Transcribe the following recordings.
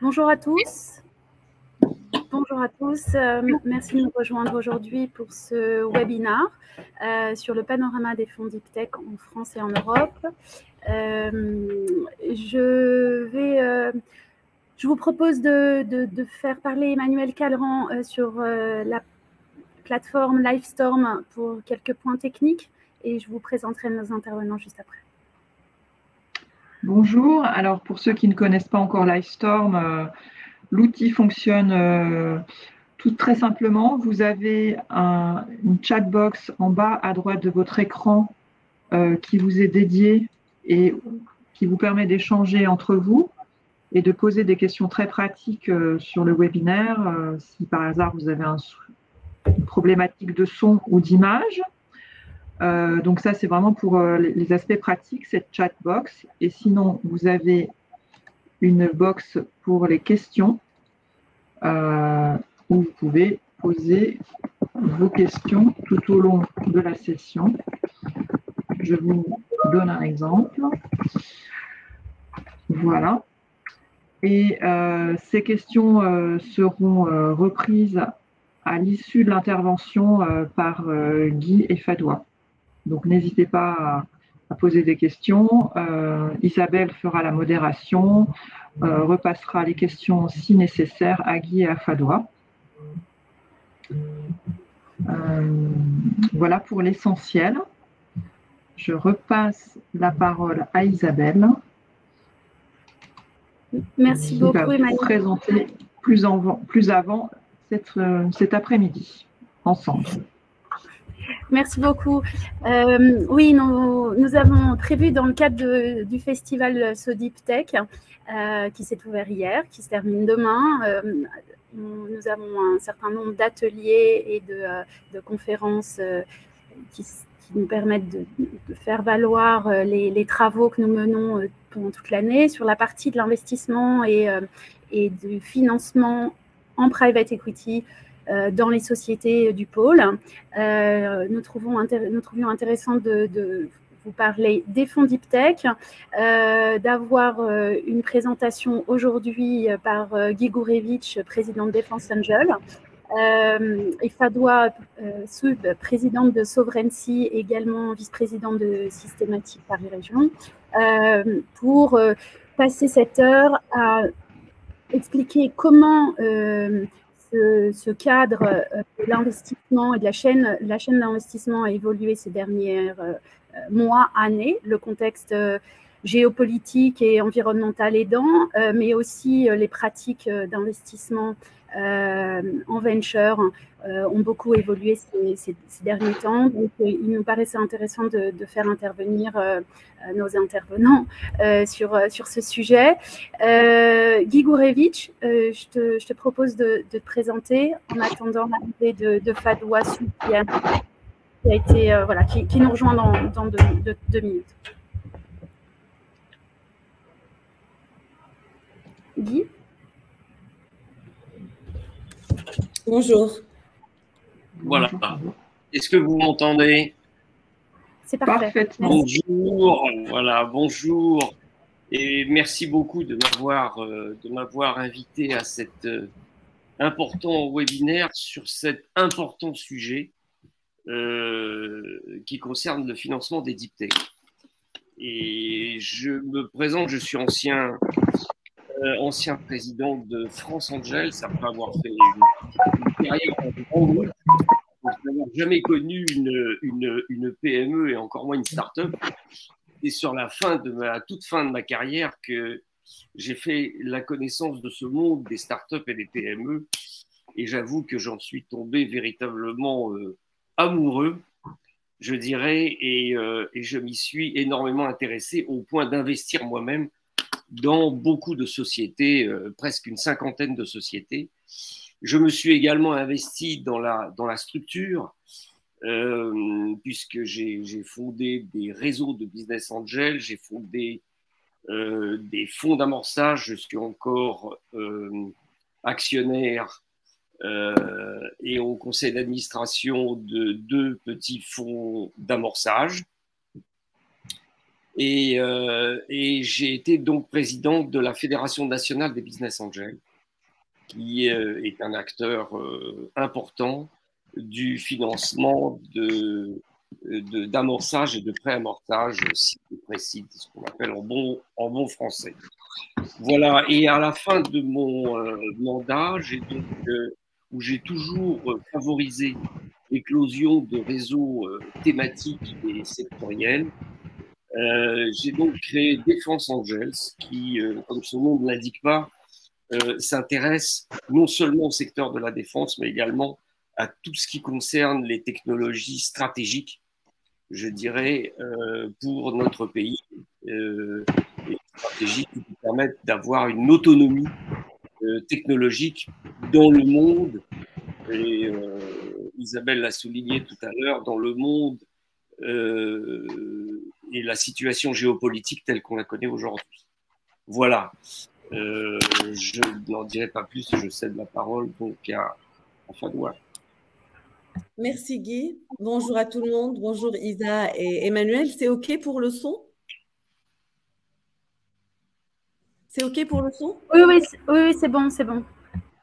Bonjour à tous. Bonjour à tous. Merci de nous rejoindre aujourd'hui pour ce webinaire sur le panorama des fonds Deep Tech en France et en Europe. Je vous propose de faire parler Emmanuel Calleran sur la plateforme Livestorm pour quelques points techniques et je vous présenterai nos intervenants juste après. Bonjour. Alors, pour ceux qui ne connaissent pas encore Livestorm, l'outil fonctionne tout très simplement. Vous avez une chatbox en bas à droite de votre écran qui vous est dédiée et qui vous permet d'échanger entre vous et de poser des questions très pratiques sur le webinaire. Si par hasard vous avez une problématique de son ou d'image. Donc ça, c'est vraiment pour les aspects pratiques, cette chatbox. Et sinon, vous avez une box pour les questions où vous pouvez poser vos questions tout au long de la session. Je vous donne un exemple. Voilà. Et ces questions seront reprises à l'issue de l'intervention par Guy et Fadoua. Donc, n'hésitez pas à poser des questions. Isabelle fera la modération, repassera les questions si nécessaire à Guy et à Fadoua. Voilà pour l'essentiel. Je repasse la parole à Isabelle. Merci beaucoup, Emmanuel. Qui va vous présenter plus avant cet après-midi, ensemble. Merci beaucoup. Oui, nous avons prévu dans le cadre du festival So Deep Tech, qui s'est ouvert hier, qui se termine demain. Nous avons un certain nombre d'ateliers et de conférences qui nous permettent de faire valoir les travaux que nous menons pendant toute l'année sur la partie de l'investissement et du financement en private equity dans les sociétés du pôle. Nous trouvions intéressant de vous parler des fonds Deep Tech, d'avoir une présentation aujourd'hui par Guy Gourevitch, président de Defense Angel, et Fadoua Soub, présidente de Sovereignty, également vice-présidente de Systématique Paris Région, pour passer cette heure à expliquer comment ce cadre de l'investissement et de la chaîne d'investissement a évolué ces derniers mois, années, le contexte géopolitique et environnemental aidant, mais aussi les pratiques d'investissement en venture ont beaucoup évolué ces derniers temps. Donc, il nous paraissait intéressant de faire intervenir nos intervenants sur ce sujet. Guy Gourevitch, je te propose de te présenter en attendant l'arrivée de Fadoua Soub, qui nous rejoint dans deux minutes. Guy ? Bonjour. Voilà. Est-ce que vous m'entendez? C'est parfait. Parfaitement. Bonjour. Voilà, bonjour. Et merci beaucoup de m'avoir invité à cet important webinaire sur cet important sujet qui concerne le financement des deep tech. Et je me présente, je suis ancien président de France Angel, après avoir fait une carrière en grand groupe, je n'avais jamais connu une PME et encore moins une start-up. Et sur toute fin de ma carrière que j'ai fait la connaissance de ce monde des start-up et des PME. Et j'avoue que j'en suis tombé véritablement amoureux, je dirais, et je m'y suis énormément intéressé au point d'investir moi-même dans beaucoup de sociétés, presque une cinquantaine de sociétés. Je me suis également investi dans la structure, puisque j'ai fondé des réseaux de business angels, j'ai fondé des fonds d'amorçage, je suis encore actionnaire et au conseil d'administration de 2 petits fonds d'amorçage. Et j'ai été donc président de la Fédération nationale des business angels, qui est un acteur important du financement d'amorçage et de préamorçage, si précis, ce qu'on appelle en bon français. Voilà, et à la fin de mon mandat, où j'ai toujours favorisé l'éclosion de réseaux thématiques et sectoriels, j'ai donc créé Défense Angels, qui, comme son nom ne l'indique pas, s'intéresse non seulement au secteur de la défense, mais également à tout ce qui concerne les technologies stratégiques, je dirais, pour notre pays, les stratégies qui nous permettent d'avoir une autonomie technologique dans le monde. Et Isabelle l'a souligné tout à l'heure, dans le monde et la situation géopolitique telle qu'on la connaît aujourd'hui. Voilà. Je n'en dirai pas plus, je cède la parole donc à Fadoua. Merci Guy. Bonjour à tout le monde. Bonjour Isa et Emmanuel. C'est OK pour le son? C'est OK pour le son? Oui, c'est bon, c'est bon.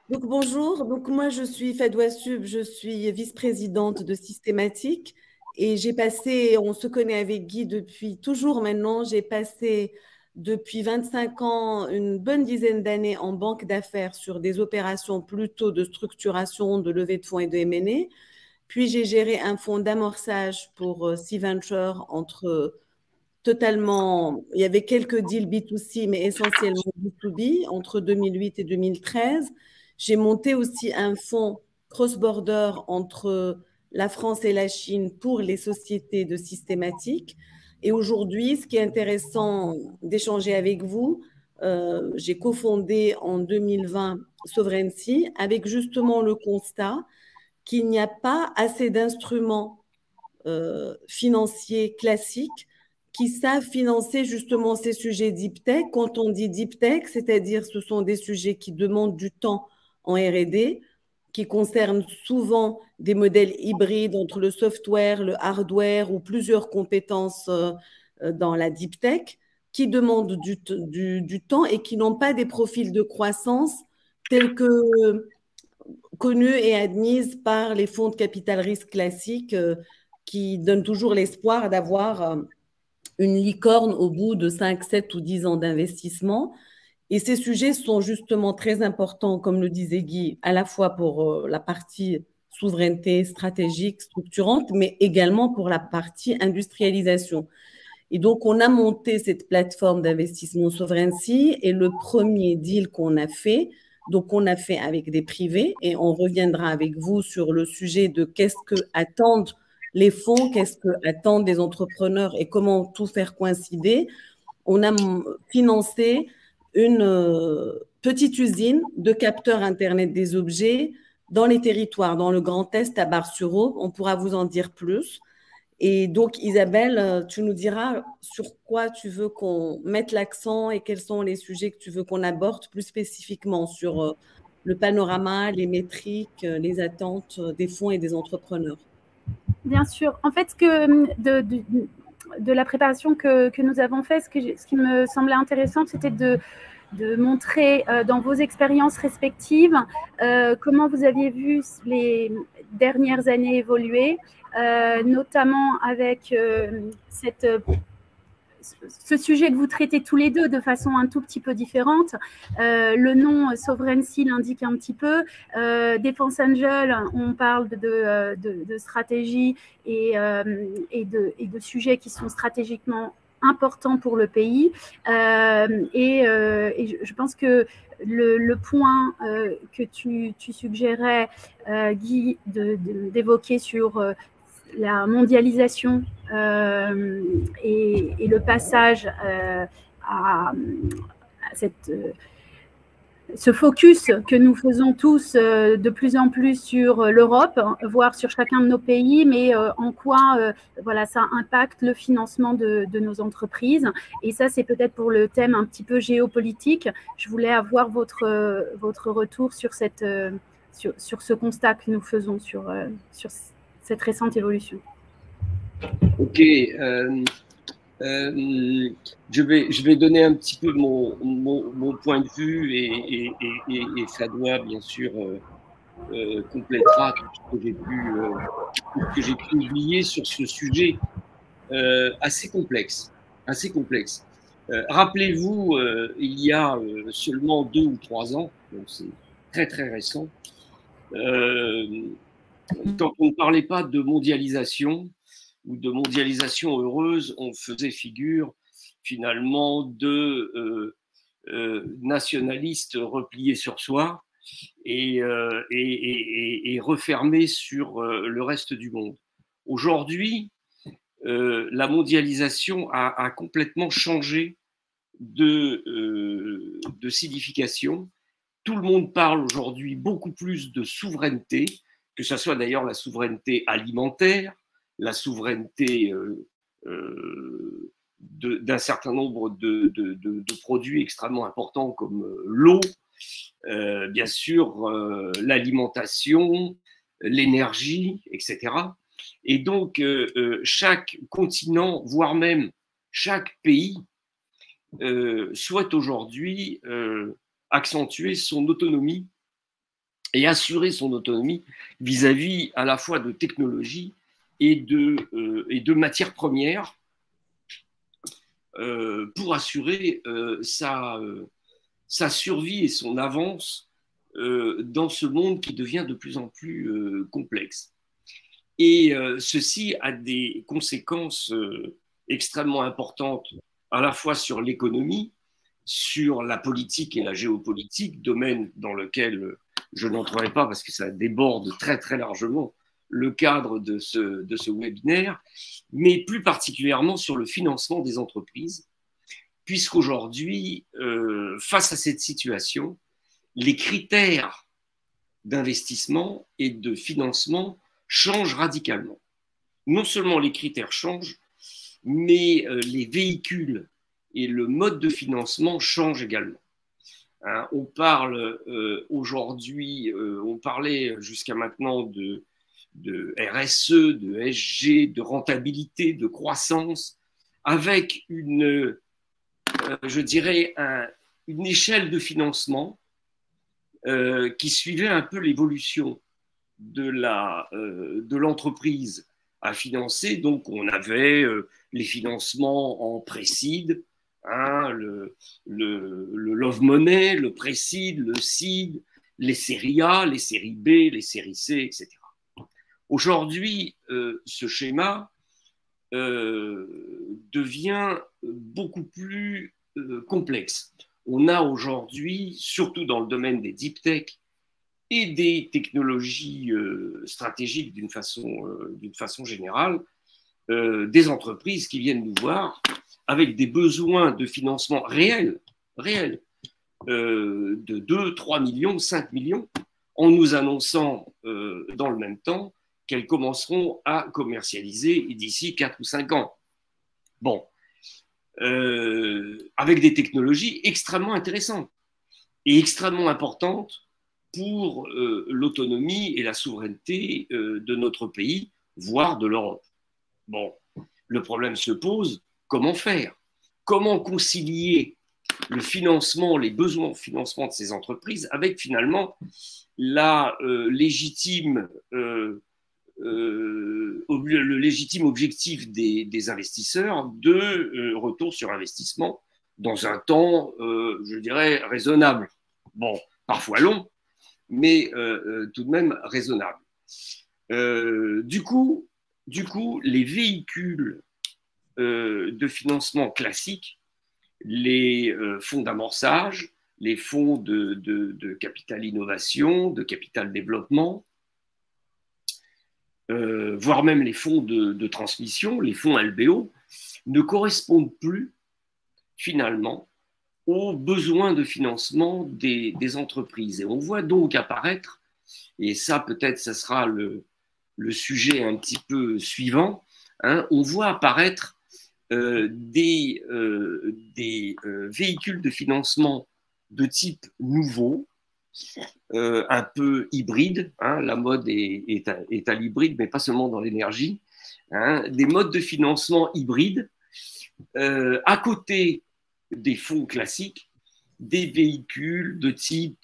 Donc bonjour. Donc moi je suis Fadoua Sub, je suis vice-présidente de Systématique et j'ai passé, on se connaît avec Guy depuis toujours maintenant, j'ai passé depuis 25 ans une bonne dizaine d'années en banque d'affaires sur des opérations plutôt de structuration, de levée de fonds et de M&A. Puis j'ai géré un fonds d'amorçage pour C-Venture il y avait quelques deals B2C, mais essentiellement B2B entre 2008 et 2013. J'ai monté aussi un fonds cross-border entre la France et la Chine pour les sociétés de Systématique. Et aujourd'hui, ce qui est intéressant d'échanger avec vous, j'ai cofondé en 2020 Sovereignty avec justement le constat qu'il n'y a pas assez d'instruments financiers classiques qui savent financer justement ces sujets deep tech. Quand on dit deep tech, c'est-à-dire ce sont des sujets qui demandent du temps en R&D, qui concernent souvent des modèles hybrides entre le software, le hardware ou plusieurs compétences dans la deep tech, qui demandent du temps et qui n'ont pas des profils de croissance tels que connus et admises par les fonds de capital risque classiques qui donnent toujours l'espoir d'avoir une licorne au bout de 5, 7 ou 10 ans d'investissement. Et ces sujets sont justement très importants, comme le disait Guy, à la fois pour la partie souveraineté stratégique, structurante, mais également pour la partie industrialisation. Et donc, on a monté cette plateforme d'investissement Sovereignty et le premier deal qu'on a fait, donc on a fait avec des privés et on reviendra avec vous sur le sujet de qu'est-ce que attendent les fonds, qu'est-ce que attendent les entrepreneurs et comment tout faire coïncider. On a financé une petite usine de capteurs Internet des objets dans les territoires, dans le Grand Est à Bar-sur-Aube. On pourra vous en dire plus. Et donc, Isabelle, tu nous diras sur quoi tu veux qu'on mette l'accent et quels sont les sujets que tu veux qu'on aborde plus spécifiquement sur le panorama, les métriques, les attentes des fonds et des entrepreneurs. Bien sûr. En fait, de la préparation que nous avons faite, ce qui me semblait intéressant, c'était de montrer dans vos expériences respectives comment vous aviez vu les dernières années évoluer, notamment avec ce sujet que vous traitez tous les deux de façon un tout petit peu différente. Le nom Sovereignty l'indique un petit peu. Défense Angel, on parle de stratégie et de sujets qui sont stratégiquement importants pour le pays. Et je pense que le point que tu suggérais, Guy, d'évoquer sur la mondialisation et le passage à ce focus que nous faisons tous de plus en plus sur l'Europe, voire sur chacun de nos pays, mais en quoi voilà, ça impacte le financement de nos entreprises. Et ça, c'est peut-être pour le thème un petit peu géopolitique. Je voulais avoir votre retour sur ce constat que nous faisons sur cette récente évolution. Ok. Je vais donner un petit peu mon point de vue et Fadwa, bien sûr, complétera tout ce que j'ai pu oublier sur ce sujet assez complexe. Assez complexe. Rappelez-vous, il y a seulement 2 ou 3 ans, donc c'est très très récent, quand on ne parlait pas de mondialisation ou de mondialisation heureuse, on faisait figure finalement de nationalistes repliés sur soi et refermés sur le reste du monde. Aujourd'hui, la mondialisation a complètement changé de signification. Tout le monde parle aujourd'hui beaucoup plus de souveraineté, que ce soit d'ailleurs la souveraineté alimentaire, la souveraineté d'un certain nombre de produits extrêmement importants comme l'eau, bien sûr l'alimentation, l'énergie, etc. Et donc chaque continent, voire même chaque pays, souhaite aujourd'hui accentuer son autonomie et assurer son autonomie vis-à-vis à la fois de technologie et de matières premières pour assurer sa survie et son avance dans ce monde qui devient de plus en plus complexe. Et ceci a des conséquences extrêmement importantes à la fois sur l'économie, sur la politique et la géopolitique, domaine dans lequel je n'entrerai pas parce que ça déborde très très largement le cadre de ce webinaire, mais plus particulièrement sur le financement des entreprises, puisqu'aujourd'hui, face à cette situation, les critères d'investissement et de financement changent radicalement. Non seulement les critères changent, mais les véhicules et le mode de financement changent également. Hein, on parle aujourd'hui, on parlait jusqu'à maintenant de RSE, de SG, de rentabilité, de croissance, avec je dirais, une échelle de financement qui suivait un peu l'évolution de l'entreprise à financer. Donc, on avait les financements en pré-seed, hein, le love money, le pré-seed, le seed, les séries A, les séries B, les séries C, etc. Aujourd'hui, ce schéma devient beaucoup plus complexe. On a aujourd'hui, surtout dans le domaine des deep tech et des technologies stratégiques d'une façon générale, des entreprises qui viennent nous voir avec des besoins de financement réels, de 2, 3 millions, 5 millions, en nous annonçant dans le même temps qu'elles commenceront à commercialiser d'ici 4 ou 5 ans. Bon, avec des technologies extrêmement intéressantes et extrêmement importantes pour l'autonomie et la souveraineté de notre pays, voire de l'Europe. Bon, le problème se pose, comment faire? Comment concilier le financement, les besoins de financement de ces entreprises avec finalement le légitime objectif des investisseurs de retour sur investissement dans un temps, je dirais, raisonnable. Bon, parfois long, mais tout de même raisonnable. Du coup, les véhicules de financement classiques, les fonds d'amorçage, les fonds de capital innovation, de capital développement, voire même les fonds de transmission, les fonds LBO, ne correspondent plus finalement aux besoins de financement des entreprises. Et on voit donc apparaître, et ça peut-être ça sera le sujet un petit peu suivant, hein, on voit apparaître des véhicules de financement de type nouveau, un peu hybride, hein, la mode est à l'hybride, mais pas seulement dans l'énergie, hein, des modes de financement hybrides à côté des fonds classiques, des véhicules de type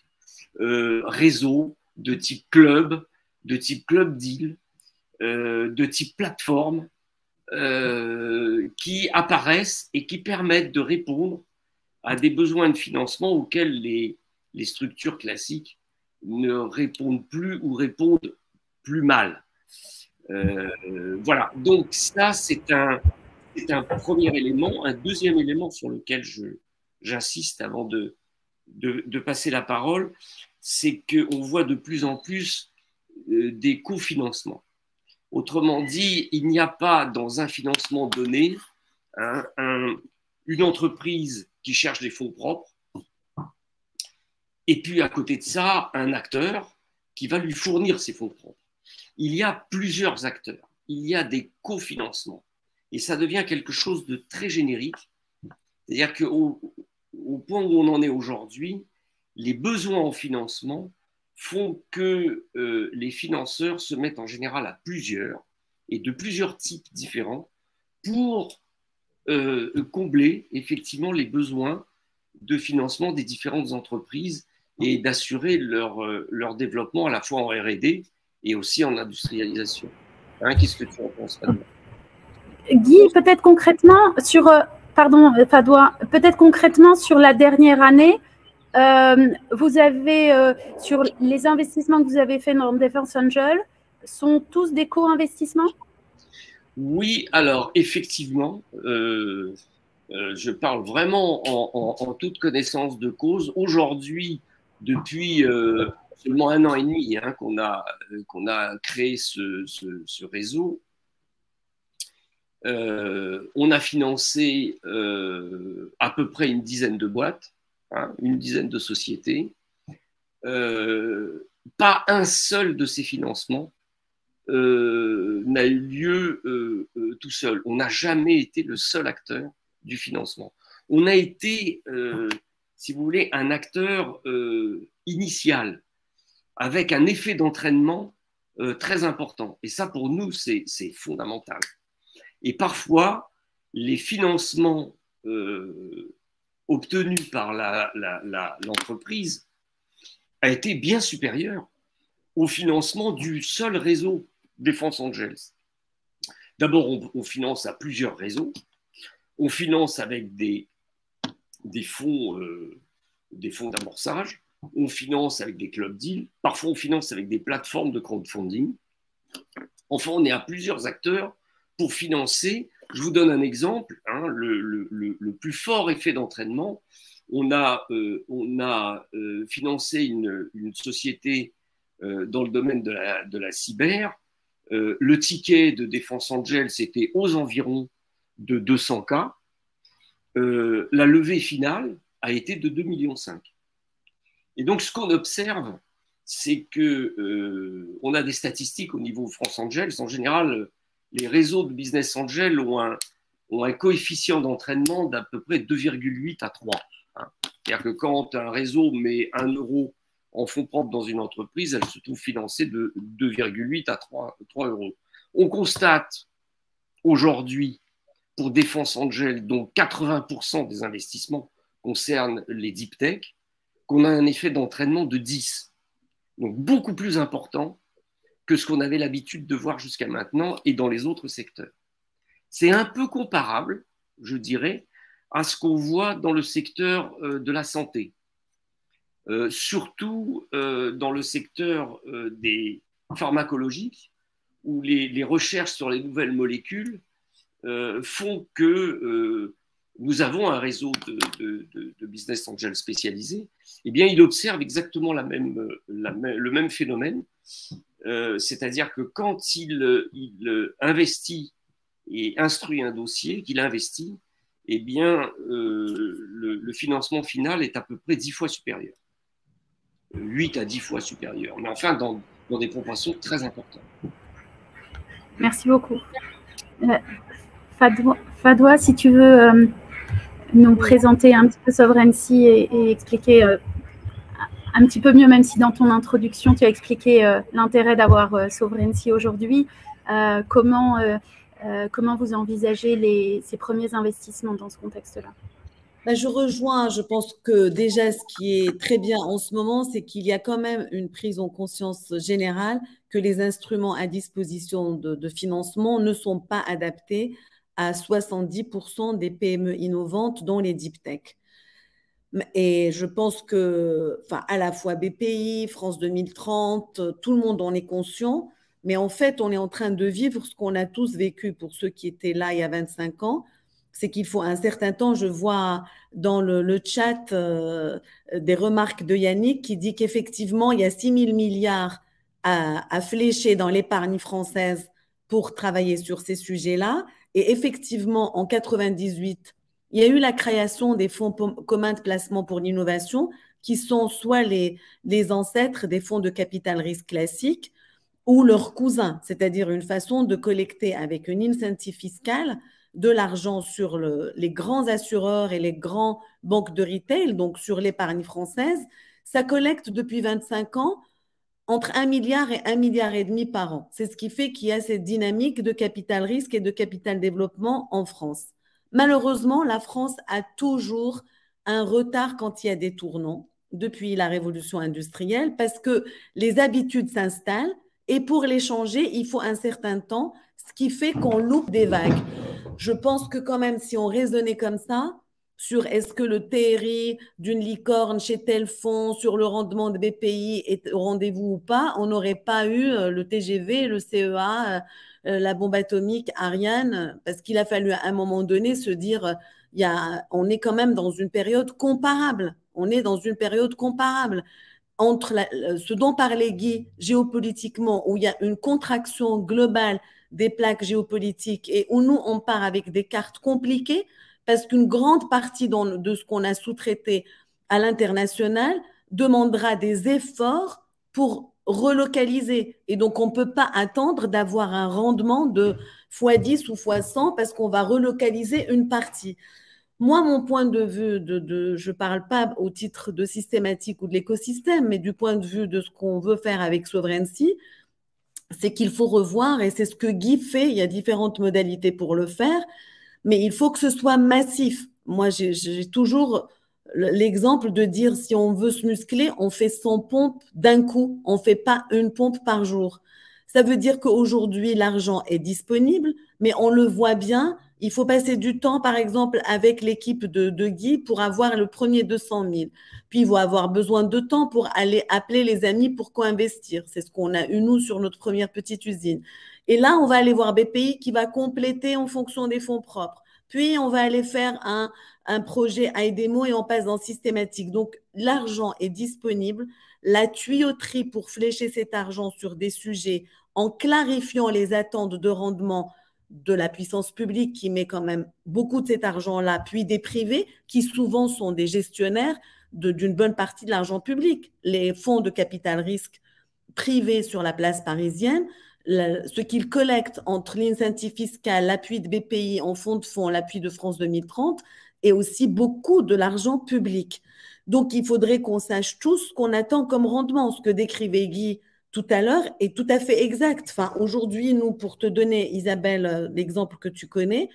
réseau, de type club deal, de type plateforme, qui apparaissent et qui permettent de répondre à des besoins de financement auxquels les structures classiques ne répondent plus ou répondent plus mal. Voilà, donc ça c'est un premier élément. Un deuxième élément sur lequel j'insiste avant de passer la parole, c'est qu'on voit de plus en plus des cofinancements. Autrement dit, il n'y a pas dans un financement donné une entreprise qui cherche des fonds propres et puis à côté de ça, un acteur qui va lui fournir ses fonds propres. Il y a plusieurs acteurs, il y a des cofinancements et ça devient quelque chose de très générique. C'est-à-dire qu'au point où on en est aujourd'hui, les besoins en financement font que les financeurs se mettent en général à plusieurs et de plusieurs types différents pour combler effectivement les besoins de financement des différentes entreprises et d'assurer leur développement à la fois en R&D et aussi en industrialisation. Hein, qu'est-ce que tu en penses, Fadwa? Guy, peut-être concrètement sur, Fadwa, peut-être concrètement sur la dernière année, vous avez, sur les investissements que vous avez faits dans Defense Angel, sont tous des co-investissements? Oui, alors effectivement, je parle vraiment en toute connaissance de cause. Aujourd'hui, depuis seulement 1 an et demi qu'on a créé ce réseau, on a financé à peu près une dizaine de boîtes, une dizaine de sociétés. Pas un seul de ces financements n'a eu lieu tout seul. On n'a jamais été le seul acteur du financement. On a été, si vous voulez, un acteur initial, avec un effet d'entraînement très important. Et ça, pour nous, c'est fondamental. Et parfois, les financements obtenus par l'entreprise a été bien supérieur au financement du seul réseau Defense Angels. D'abord, on finance à plusieurs réseaux. On finance avec des fonds d'amorçage. On finance avec des club deals. Parfois, on finance avec des plateformes de crowdfunding. Enfin, on est à plusieurs acteurs pour financer. Je vous donne un exemple. Le plus fort effet d'entraînement, on a financé une société dans le domaine de la cyber. Le ticket de Defense Angel, c'était aux environs de 200K. La levée finale a été de 2,5 millions. Et donc, ce qu'on observe, c'est qu'on a des statistiques au niveau France Angels. En général, les réseaux de Business Angel ont un coefficient d'entraînement d'à peu près 2,8 à 3. C'est-à-dire que quand un réseau met 1 euro en fonds propres dans une entreprise, elle se trouve financée de 2,8 à 3 euros. On constate aujourd'hui, pour Defense Angel, dont 80% des investissements concernent les deep tech, qu'on a un effet d'entraînement de 10. Donc beaucoup plus important que ce qu'on avait l'habitude de voir jusqu'à maintenant et dans les autres secteurs. C'est un peu comparable, je dirais, à ce qu'on voit dans le secteur de la santé. Surtout dans le secteur des pharmacologiques, où les recherches sur les nouvelles molécules font que nous avons un réseau de business angels spécialisés. Eh bien, il observe exactement le même phénomène, c'est-à-dire que quand il investit et instruit un dossier, qu'il investit, eh bien, le financement final est à peu près 10 fois supérieur. 8 à 10 fois supérieur, mais enfin dans des proportions très importantes. Merci beaucoup. Fadwa, si tu veux nous présenter un petit peu Sovereignty et expliquer un petit peu mieux, même si dans ton introduction, tu as expliqué l'intérêt d'avoir Sovereignty aujourd'hui, comment Comment vous envisagez ces premiers investissements dans ce contexte-là? Je rejoins, je pense que déjà ce qui est très bien en ce moment, c'est qu'il y a quand même une prise en conscience générale que les instruments à disposition de financement ne sont pas adaptés à 70% des PME innovantes, dont les deep tech. Et je pense que, enfin, à la fois BPI, France 2030, tout le monde en est conscient, mais en fait, on est en train de vivre ce qu'on a tous vécu pour ceux qui étaient là il y a 25 ans. C'est qu'il faut un certain temps, je vois dans le chat des remarques de Yannick qui dit qu'effectivement, il y a 6 000 milliards à flécher dans l'épargne française pour travailler sur ces sujets-là. Et effectivement, en 98, il y a eu la création des fonds communs de placement pour l'innovation qui sont soit les ancêtres des fonds de capital risque classiques ou leurs cousins, c'est-à-dire une façon de collecter avec une incentive fiscale de l'argent sur les grands assureurs et les grands banques de retail, donc sur l'épargne française. Ça collecte depuis 25 ans entre 1 milliard et 1,5 milliard par an. C'est ce qui fait qu'il y a cette dynamique de capital risque et de capital développement en France. Malheureusement, la France a toujours un retard quand il y a des tournants depuis la révolution industrielle parce que les habitudes s'installent et pour les changer, il faut un certain temps, ce qui fait qu'on loupe des vagues. Je pense que quand même, si on raisonnait comme ça, sur est-ce que le TRI d'une licorne chez tel fonds, sur le rendement de BPI est au rendez-vous ou pas, on n'aurait pas eu le TGV, le CEA, la bombe atomique, Ariane, parce qu'il a fallu à un moment donné se dire, on est quand même dans une période comparable. On est dans une période comparable entre ce dont parlait Guy géopolitiquement, où il y a une contraction globale des plaques géopolitiques et où nous, on part avec des cartes compliquées parce qu'une grande partie de ce qu'on a sous-traité à l'international demandera des efforts pour relocaliser. Et donc, on ne peut pas attendre d'avoir un rendement de x10 ou x100 parce qu'on va relocaliser une partie. Moi, mon point de vue, je ne parle pas au titre de systématique ou de l'écosystème, mais du point de vue de ce qu'on veut faire avec Sovereignty, c'est qu'il faut revoir, et c'est ce que Guy fait, il y a différentes modalités pour le faire, mais il faut que ce soit massif. Moi, j'ai toujours l'exemple de dire si on veut se muscler, on fait 100 pompes d'un coup, on ne fait pas une pompe par jour. Ça veut dire qu'aujourd'hui, l'argent est disponible, mais on le voit bien, il faut passer du temps, par exemple, avec l'équipe de Guy pour avoir le premier 200 000. Puis, il va avoir besoin de temps pour aller appeler les amis pour co-investir. C'est ce qu'on a eu, nous, sur notre première petite usine. Et là, on va aller voir BPI qui va compléter en fonction des fonds propres. Puis, on va aller faire un projet AIDEMO et on passe dans systématique. Donc, l'argent est disponible. La tuyauterie pour flécher cet argent sur des sujets en clarifiant les attentes de rendement de la puissance publique qui met quand même beaucoup de cet argent-là, puis des privés qui souvent sont des gestionnaires d'une bonne partie de l'argent public. Les fonds de capital risque privés sur la place parisienne, ce qu'ils collectent entre l'incentive fiscal, l'appui de BPI en fonds de fonds, l'appui de France 2030, et aussi beaucoup de l'argent public. Donc, il faudrait qu'on sache tous ce qu'on attend comme rendement. Ce que décrivait Guy tout à l'heure est tout à fait exact. Enfin, aujourd'hui, nous, pour te donner, Isabelle, l'exemple que tu connais,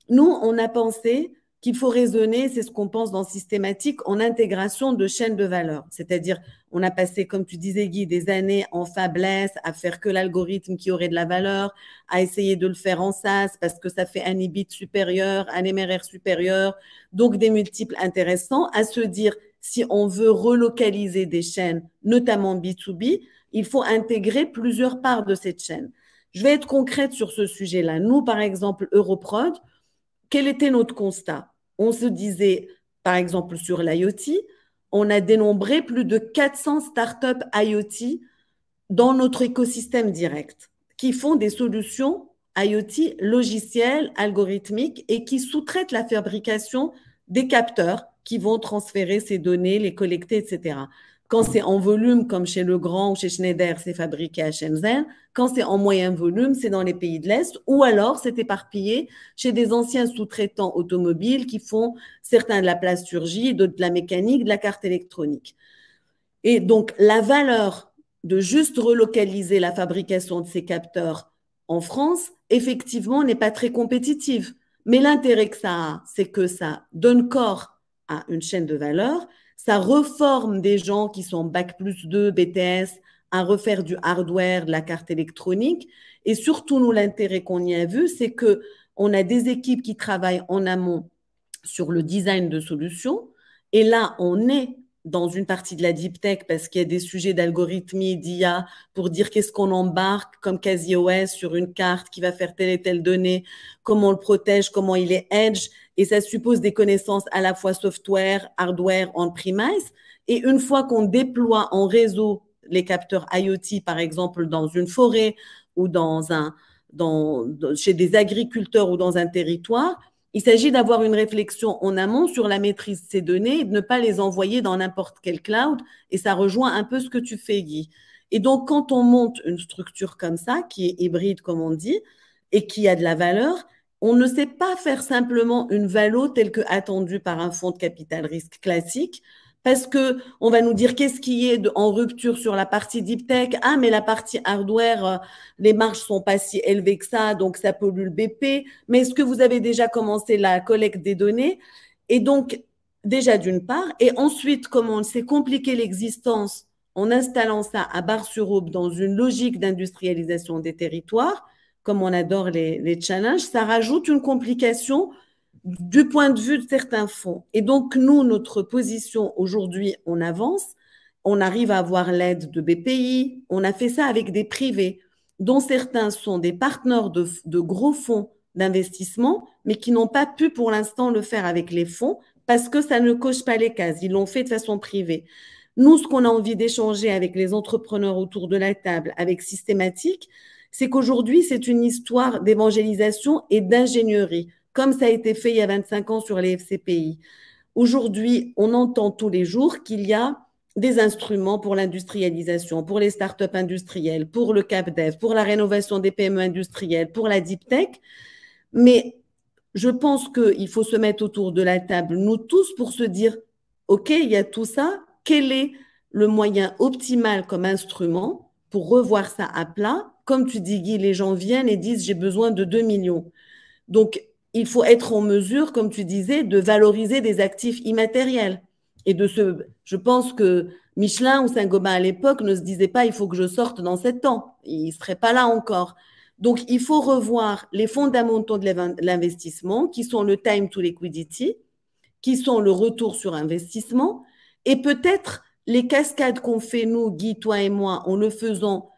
nous, on a pensé qu'il faut raisonner, c'est ce qu'on pense dans Systématique, en intégration de chaînes de valeur. C'est-à-dire, on a passé, comme tu disais, Guy, des années en fabless, à faire que l'algorithme qui aurait de la valeur, à essayer de le faire en SaaS parce que ça fait un EBIT supérieur, un MRR supérieur, donc des multiples intéressants, à se dire, si on veut relocaliser des chaînes, notamment B2B, il faut intégrer plusieurs parts de cette chaîne. Je vais être concrète sur ce sujet-là. Nous, par exemple, Europrod, quel était notre constat? On se disait, par exemple, sur l'IoT, on a dénombré plus de 400 startups IoT dans notre écosystème direct qui font des solutions IoT logicielles, algorithmiques et qui sous-traitent la fabrication des capteurs qui vont transférer ces données, les collecter, etc. Quand c'est en volume, comme chez Legrand ou chez Schneider, c'est fabriqué à Shenzhen. Quand c'est en moyen volume, c'est dans les pays de l'Est. Ou alors, c'est éparpillé chez des anciens sous-traitants automobiles qui font certains de la plasturgie, d'autres de la mécanique, de la carte électronique. Et donc, la valeur de juste relocaliser la fabrication de ces capteurs en France, effectivement, n'est pas très compétitive. Mais l'intérêt que ça a, c'est que ça donne corps à une chaîne de valeur, ça reforme des gens qui sont Bac+2, BTS, à refaire du hardware, de la carte électronique. Et surtout, nous, l'intérêt qu'on y a vu, c'est qu'on a des équipes qui travaillent en amont sur le design de solutions. Et là, on est dans une partie de la deep tech parce qu'il y a des sujets d'algorithmie, d'IA pour dire qu'est-ce qu'on embarque comme quasi-OS sur une carte qui va faire telle et telle donnée, comment on le protège, comment il est edge. Et ça suppose des connaissances à la fois software, hardware, on-premise. Et une fois qu'on déploie en réseau les capteurs IoT, par exemple, dans une forêt ou chez des agriculteurs ou dans un territoire, il s'agit d'avoir une réflexion en amont sur la maîtrise de ces données et de ne pas les envoyer dans n'importe quel cloud. Et ça rejoint un peu ce que tu fais, Guy. Et donc, quand on monte une structure comme ça, qui est hybride, comme on dit, et qui a de la valeur, on ne sait pas faire simplement une valo telle que attendue par un fonds de capital risque classique, parce qu'on va nous dire qu'est-ce qui est en rupture sur la partie deep tech. Ah, mais la partie hardware, les marges sont pas si élevées que ça, donc ça pollue le BP. Mais est-ce que vous avez déjà commencé la collecte des données? Et donc, déjà d'une part. Et ensuite, comment on s'est compliqué l'existence en installant ça à Bar-sur-Aube dans une logique d'industrialisation des territoires, comme on adore les challenges, ça rajoute une complication du point de vue de certains fonds. Et donc, nous, notre position aujourd'hui, on avance, on arrive à avoir l'aide de BPI, on a fait ça avec des privés, dont certains sont des partenaires de gros fonds d'investissement, mais qui n'ont pas pu pour l'instant le faire avec les fonds parce que ça ne coche pas les cases. Ils l'ont fait de façon privée. Nous, ce qu'on a envie d'échanger avec les entrepreneurs autour de la table, avec Systématique, c'est qu'aujourd'hui, c'est une histoire d'évangélisation et d'ingénierie, comme ça a été fait il y a 25 ans sur les FCPI. Aujourd'hui, on entend tous les jours qu'il y a des instruments pour l'industrialisation, pour les startups industrielles, pour le CapDev, pour la rénovation des PME industrielles, pour la deep tech. Mais je pense qu'il faut se mettre autour de la table, nous tous, pour se dire, OK, il y a tout ça, quel est le moyen optimal comme instrument pour revoir ça à plat? Comme tu dis, Guy, les gens viennent et disent, j'ai besoin de 2 millions. Donc, il faut être en mesure, comme tu disais, de valoriser des actifs immatériels. Et je pense que Michelin ou Saint-Gobain à l'époque ne se disaient pas il faut que je sorte dans 7 ans. Ils ne seraient pas là encore. Donc, il faut revoir les fondamentaux de l'investissement qui sont le time to liquidity, qui sont le retour sur investissement et peut-être les cascades qu'on fait, nous, Guy, toi et moi, en le faisant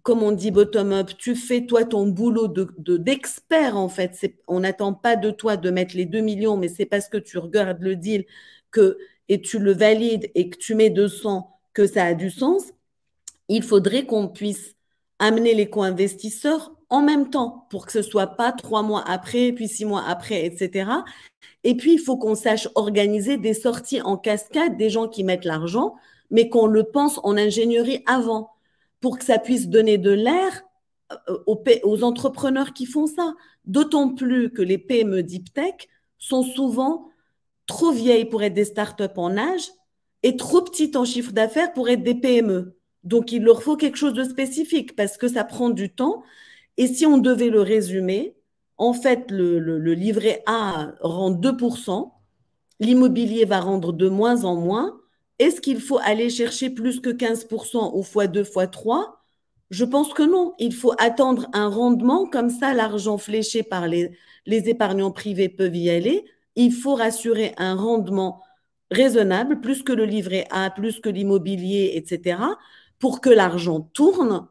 comme on dit bottom-up, tu fais toi ton boulot d'expert en fait. On n'attend pas de toi de mettre les 2 millions, mais c'est parce que tu regardes le deal et tu le valides et que tu mets 200 que ça a du sens. Il faudrait qu'on puisse amener les co-investisseurs en même temps pour que ce ne soit pas 3 mois après, puis 6 mois après, etc. Et puis, il faut qu'on sache organiser des sorties en cascade des gens qui mettent l'argent, mais qu'on le pense en ingénierie avant, pour que ça puisse donner de l'air aux entrepreneurs qui font ça. D'autant plus que les PME Deep Tech sont souvent trop vieilles pour être des startups en âge et trop petites en chiffre d'affaires pour être des PME. Donc, il leur faut quelque chose de spécifique parce que ça prend du temps. Et si on devait le résumer, en fait, le livret A rend 2%, l'immobilier va rendre de moins en moins. Est-ce qu'il faut aller chercher plus que 15% ou x2, x3? Je pense que non. Il faut attendre un rendement. Comme ça, l'argent fléché par les épargnants privés peuvent y aller. Il faut rassurer un rendement raisonnable, plus que le livret A, plus que l'immobilier, etc., pour que l'argent tourne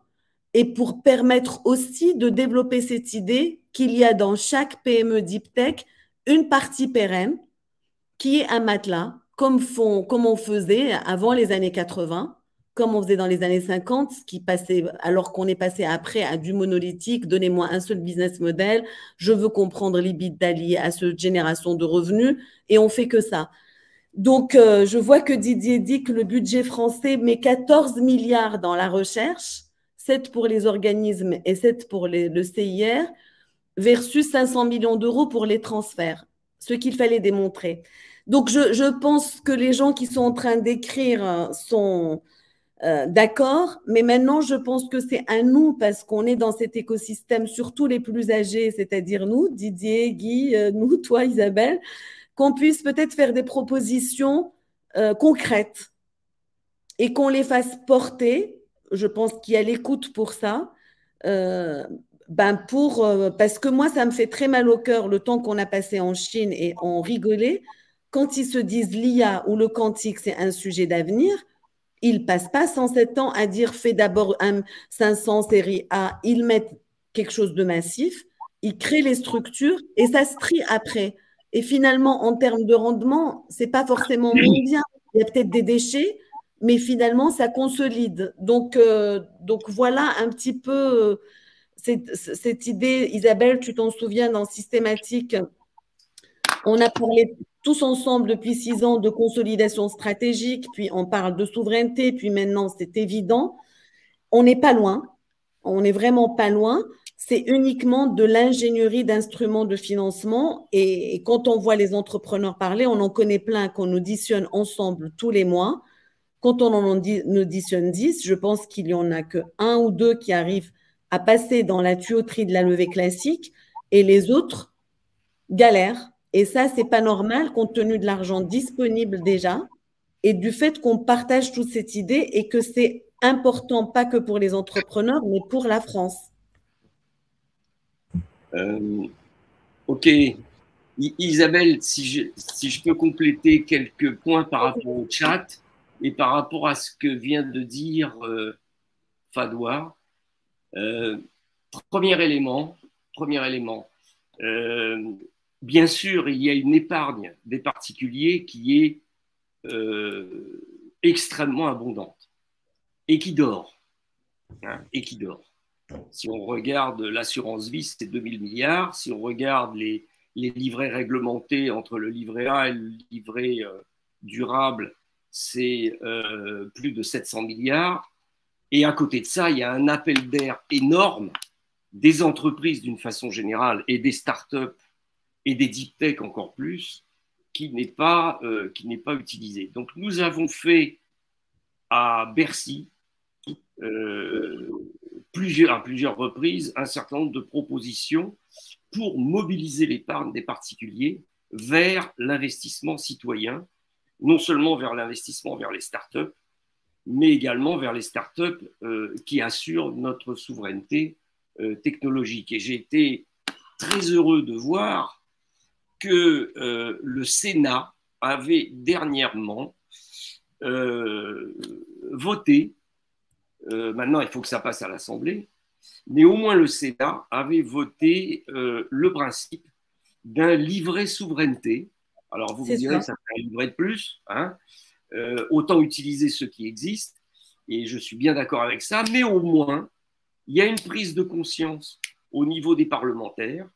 et pour permettre aussi de développer cette idée qu'il y a dans chaque PME Deep Tech une partie pérenne qui est un matelas, comme on faisait avant les années 80, comme on faisait dans les années 50, alors qu'on est passé après à du monolithique, donnez-moi un seul business model, je veux comprendre l'EBITDA lié à cette génération de revenus, et on fait que ça. Donc, je vois que Didier dit que le budget français met 14 milliards dans la recherche, 7 pour les organismes et 7 pour le CIR, versus 500 millions d'euros pour les transferts, ce qu'il fallait démontrer. Donc, je pense que les gens qui sont en train d'écrire sont D'accord, mais maintenant, je pense que c'est à nous, parce qu'on est dans cet écosystème, surtout les plus âgés, c'est-à-dire nous, Didier, Guy, nous, toi, Isabelle, qu'on puisse peut-être faire des propositions concrètes et qu'on les fasse porter. Je pense qu'il y a l'écoute pour ça. Parce que moi, ça me fait très mal au cœur le temps qu'on a passé en Chine et on rigolait. Quand ils se disent l'IA ou le quantique, c'est un sujet d'avenir, ils ne passent pas 107 ans à dire fais d'abord un 500 série A. Ils mettent quelque chose de massif, ils créent les structures et ça se trie après. Et finalement, en termes de rendement, ce n'est pas forcément moins bien. Il y a peut-être des déchets, mais finalement, ça consolide. Donc voilà un petit peu cette idée. Isabelle, tu t'en souviens, dans Systématique, on a parlé tous ensemble depuis 6 ans de consolidation stratégique, puis on parle de souveraineté, puis maintenant c'est évident. On n'est pas loin, on n'est vraiment pas loin. C'est uniquement de l'ingénierie d'instruments de financement. Et quand on voit les entrepreneurs parler, on en connaît plein qu'on auditionne ensemble tous les mois. Quand on en auditionne 10, je pense qu'il n'y en a que 1 ou 2 qui arrivent à passer dans la tuyauterie de la levée classique et les autres galèrent. Et ça, ce n'est pas normal compte tenu de l'argent disponible déjà et du fait qu'on partage toute cette idée et que c'est important, pas que pour les entrepreneurs, mais pour la France. Ok. Isabelle, si je peux compléter quelques points par rapport au chat et par rapport à ce que vient de dire Fadwa. Premier élément, bien sûr, il y a une épargne des particuliers qui est extrêmement abondante et qui dort. Si on regarde l'assurance vie, c'est 2000 milliards. Si on regarde les livrets réglementés entre le livret A et le livret durable, c'est plus de 700 milliards. Et à côté de ça, il y a un appel d'air énorme des entreprises d'une façon générale et des startups et des deep tech encore plus, qui n'est pas utilisé. Donc nous avons fait à Bercy, à plusieurs reprises, un certain nombre de propositions pour mobiliser l'épargne des particuliers vers l'investissement citoyen, non seulement vers l'investissement vers les startups, mais également vers les startups qui assurent notre souveraineté technologique. Et j'ai été très heureux de voir que le Sénat avait dernièrement voté, maintenant il faut que ça passe à l'Assemblée, mais au moins le Sénat avait voté le principe d'un livret souveraineté. Alors vous me direz, ça fait un livret de plus, hein, autant utiliser ceux qui existent, et je suis bien d'accord avec ça, mais au moins il y a une prise de conscience au niveau des parlementaires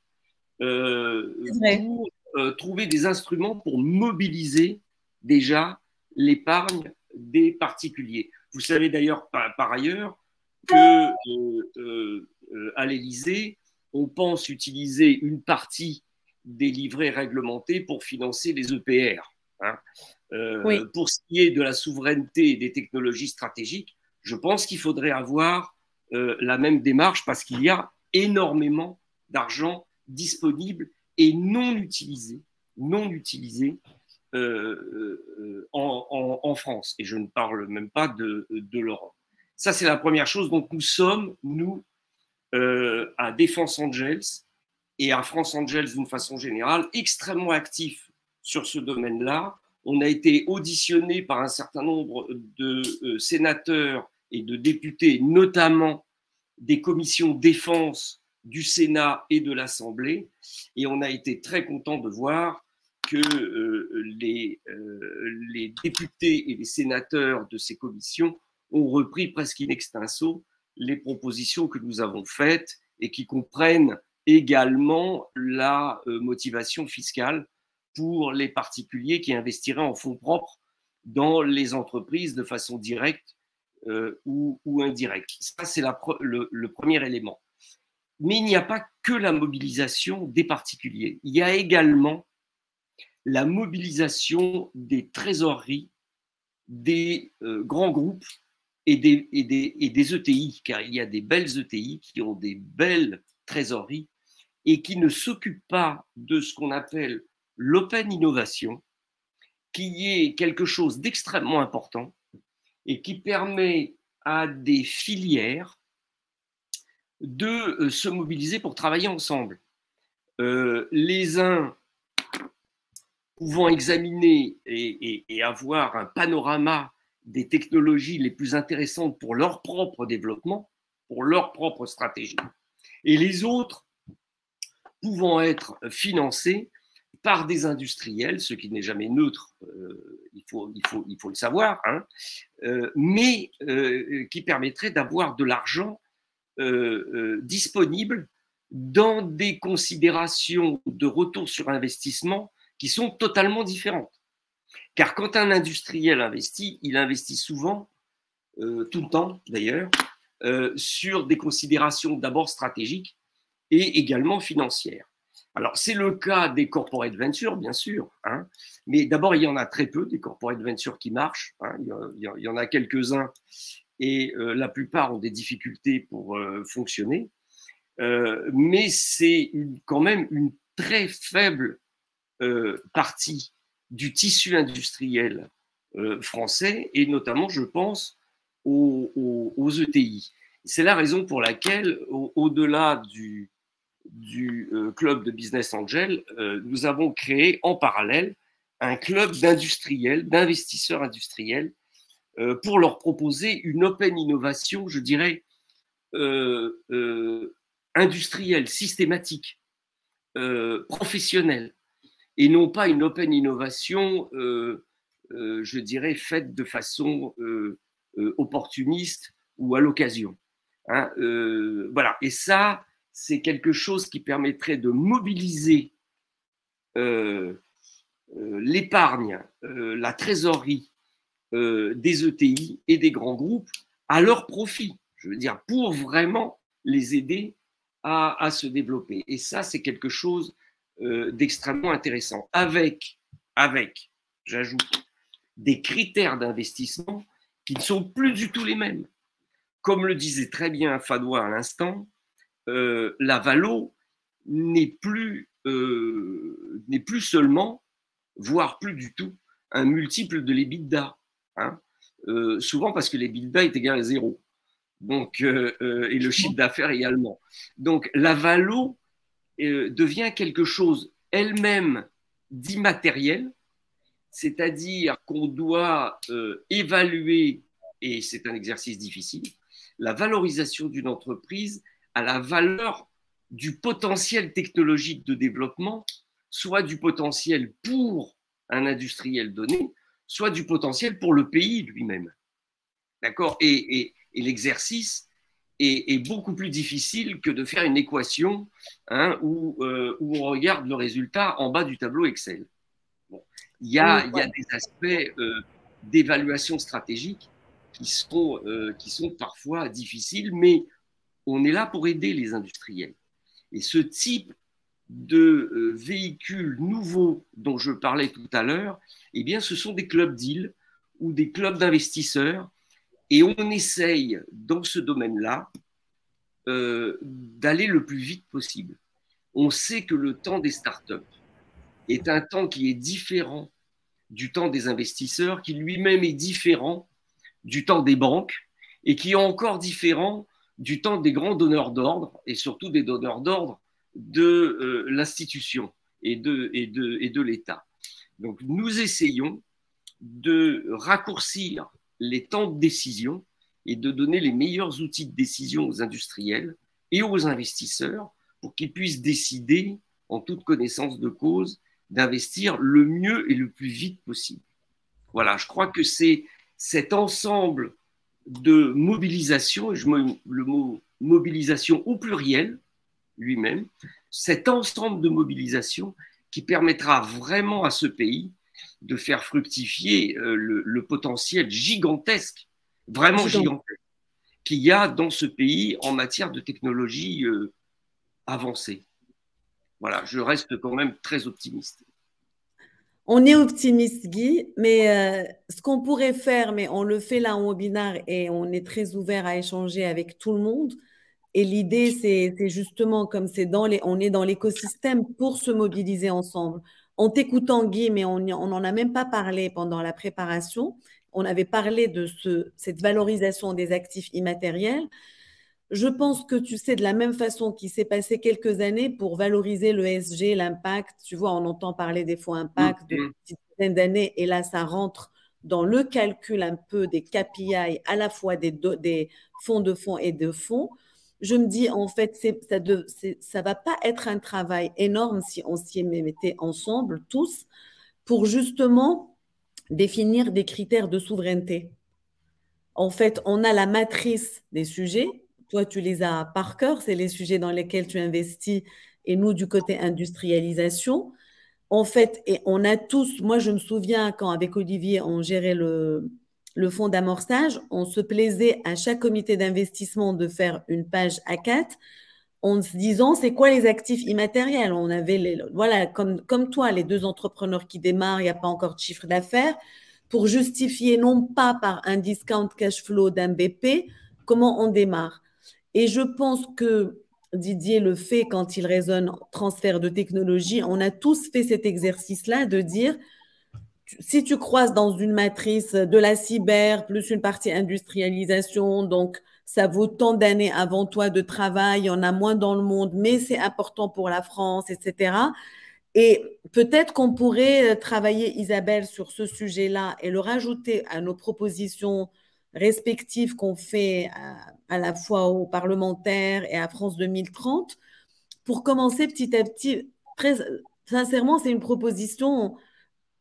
pour trouver des instruments pour mobiliser déjà l'épargne des particuliers. Vous savez d'ailleurs par ailleurs que à l'Élysée, on pense utiliser une partie des livrets réglementés pour financer les EPR. Hein. Oui. Pour ce qui est de la souveraineté et des technologies stratégiques, je pense qu'il faudrait avoir la même démarche parce qu'il y a énormément d'argent disponible et non utilisé en France. Et je ne parle même pas de l'Europe. Ça, c'est la première chose. Donc, nous sommes, à Défense Angels et à France Angels d'une façon générale, extrêmement actifs sur ce domaine-là. On a été auditionné par un certain nombre de sénateurs et de députés, notamment des commissions défense du Sénat et de l'Assemblée. Et on a été très content de voir que les députés et les sénateurs de ces commissions ont repris presque in extenso les propositions que nous avons faites et qui comprennent également la motivation fiscale pour les particuliers qui investiraient en fonds propres dans les entreprises de façon directe ou indirecte. Ça, c'est le premier élément. Mais il n'y a pas que la mobilisation des particuliers. Il y a également la mobilisation des trésoreries des grands groupes et des ETI, car il y a des belles ETI qui ont des belles trésoreries et qui ne s'occupent pas de ce qu'on appelle l'open innovation, qui est quelque chose d'extrêmement important et qui permet à des filières de se mobiliser pour travailler ensemble. Les uns pouvant examiner et avoir un panorama des technologies les plus intéressantes pour leur propre développement, pour leur propre stratégie, et les autres pouvant être financés par des industriels, ce qui n'est jamais neutre, il faut le savoir, hein, mais qui permettrait d'avoir de l'argent disponible dans des considérations de retour sur investissement qui sont totalement différentes. Car quand un industriel investit, il investit souvent, tout le temps d'ailleurs, sur des considérations d'abord stratégiques et également financières. Alors, c'est le cas des corporate ventures, bien sûr, hein, mais d'abord, il y en a très peu, des corporate ventures qui marchent, hein, il y en a quelques-uns, et la plupart ont des difficultés pour fonctionner, mais c'est quand même une très faible partie du tissu industriel français, et notamment, je pense, aux ETI. C'est la raison pour laquelle, au-delà du club de Business Angel, nous avons créé en parallèle un club d'industriels, d'investisseurs industriels, pour leur proposer une open innovation, je dirais, industrielle, systématique, professionnelle, et non pas une open innovation, je dirais, faite de façon opportuniste ou à l'occasion. Hein, voilà, et ça, c'est quelque chose qui permettrait de mobiliser l'épargne, la trésorerie des ETI et des grands groupes à leur profit, je veux dire, pour vraiment les aider à se développer. Et ça, c'est quelque chose d'extrêmement intéressant, avec, j'ajoute, des critères d'investissement qui ne sont plus du tout les mêmes. Comme le disait très bien Fadoua à l'instant, la valo n'est plus seulement, voire plus du tout, un multiple de l'EBITDA. Hein, souvent parce que l'EBITDA est égal à 0. Donc, et le chiffre d'affaires également. Donc, la valo devient quelque chose elle-même d'immatériel, c'est-à-dire qu'on doit évaluer, et c'est un exercice difficile, la valorisation d'une entreprise à la valeur du potentiel technologique de développement, soit du potentiel pour un industriel donné, soit du potentiel pour le pays lui-même. D'accord ? Et l'exercice est beaucoup plus difficile que de faire une équation, hein, où on regarde le résultat en bas du tableau Excel. Bon. Il y a des aspects d'évaluation stratégique qui sont parfois difficiles, mais on est là pour aider les industriels. Et ce type de véhicules nouveaux dont je parlais tout à l'heure, eh bien, ce sont des clubs deals ou des clubs d'investisseurs. Et on essaye, dans ce domaine-là, d'aller le plus vite possible. On sait que le temps des startups est un temps qui est différent du temps des investisseurs, qui lui-même est différent du temps des banques et qui est encore différent du temps des grands donneurs d'ordre et surtout des donneurs d'ordre de l'institution et de l'État. Donc, nous essayons de raccourcir les temps de décision et de donner les meilleurs outils de décision aux industriels et aux investisseurs pour qu'ils puissent décider en toute connaissance de cause d'investir le mieux et le plus vite possible. Voilà, je crois que c'est cet ensemble de mobilisation, et je mets le mot mobilisation au pluriel lui-même, cet ensemble de mobilisation qui permettra vraiment à ce pays de faire fructifier le potentiel gigantesque, vraiment gigantesque, qu'il y a dans ce pays en matière de technologie avancée. Voilà, je reste quand même très optimiste. On est optimiste, Guy, mais ce qu'on pourrait faire, mais on le fait là en webinaire et on est très ouvert à échanger avec tout le monde. Et l'idée, c'est justement comme on est dans l'écosystème pour se mobiliser ensemble. En t'écoutant, Guy, mais on n'en a même pas parlé pendant la préparation. On avait parlé de cette valorisation des actifs immatériels. Je pense que tu sais, de la même façon qu'il s'est passé quelques années pour valoriser le ESG, l'impact, tu vois, on entend parler des fonds impact depuis une dizaine d'années, et là, ça rentre dans le calcul un peu des KPI, à la fois des fonds de fonds et de fonds. Je me dis, en fait, ça va pas être un travail énorme si on s'y mettait ensemble, tous, pour justement définir des critères de souveraineté. En fait, on a la matrice des sujets. Toi, tu les as par cœur, c'est les sujets dans lesquels tu investis, et nous, du côté industrialisation. En fait, et on a tous, moi, je me souviens quand, avec Olivier, on gérait le fonds d'amorçage, on se plaisait à chaque comité d'investissement de faire une page A4 en se disant, c'est quoi les actifs immatériels? On avait, voilà, comme toi, les deux entrepreneurs qui démarrent, il n'y a pas encore de chiffre d'affaires, pour justifier non pas par un discount cash flow d'un BP, comment on démarre. Et je pense que Didier le fait quand il raisonne transfert de technologie. On a tous fait cet exercice-là de dire, si tu croises dans une matrice de la cyber plus une partie industrialisation, donc ça vaut tant d'années avant toi de travail, il y en a moins dans le monde, mais c'est important pour la France, etc. Et peut-être qu'on pourrait travailler, Isabelle, sur ce sujet-là et le rajouter à nos propositions respectives qu'on fait à la fois aux parlementaires et à France 2030 pour commencer petit à petit. Très sincèrement, c'est une proposition,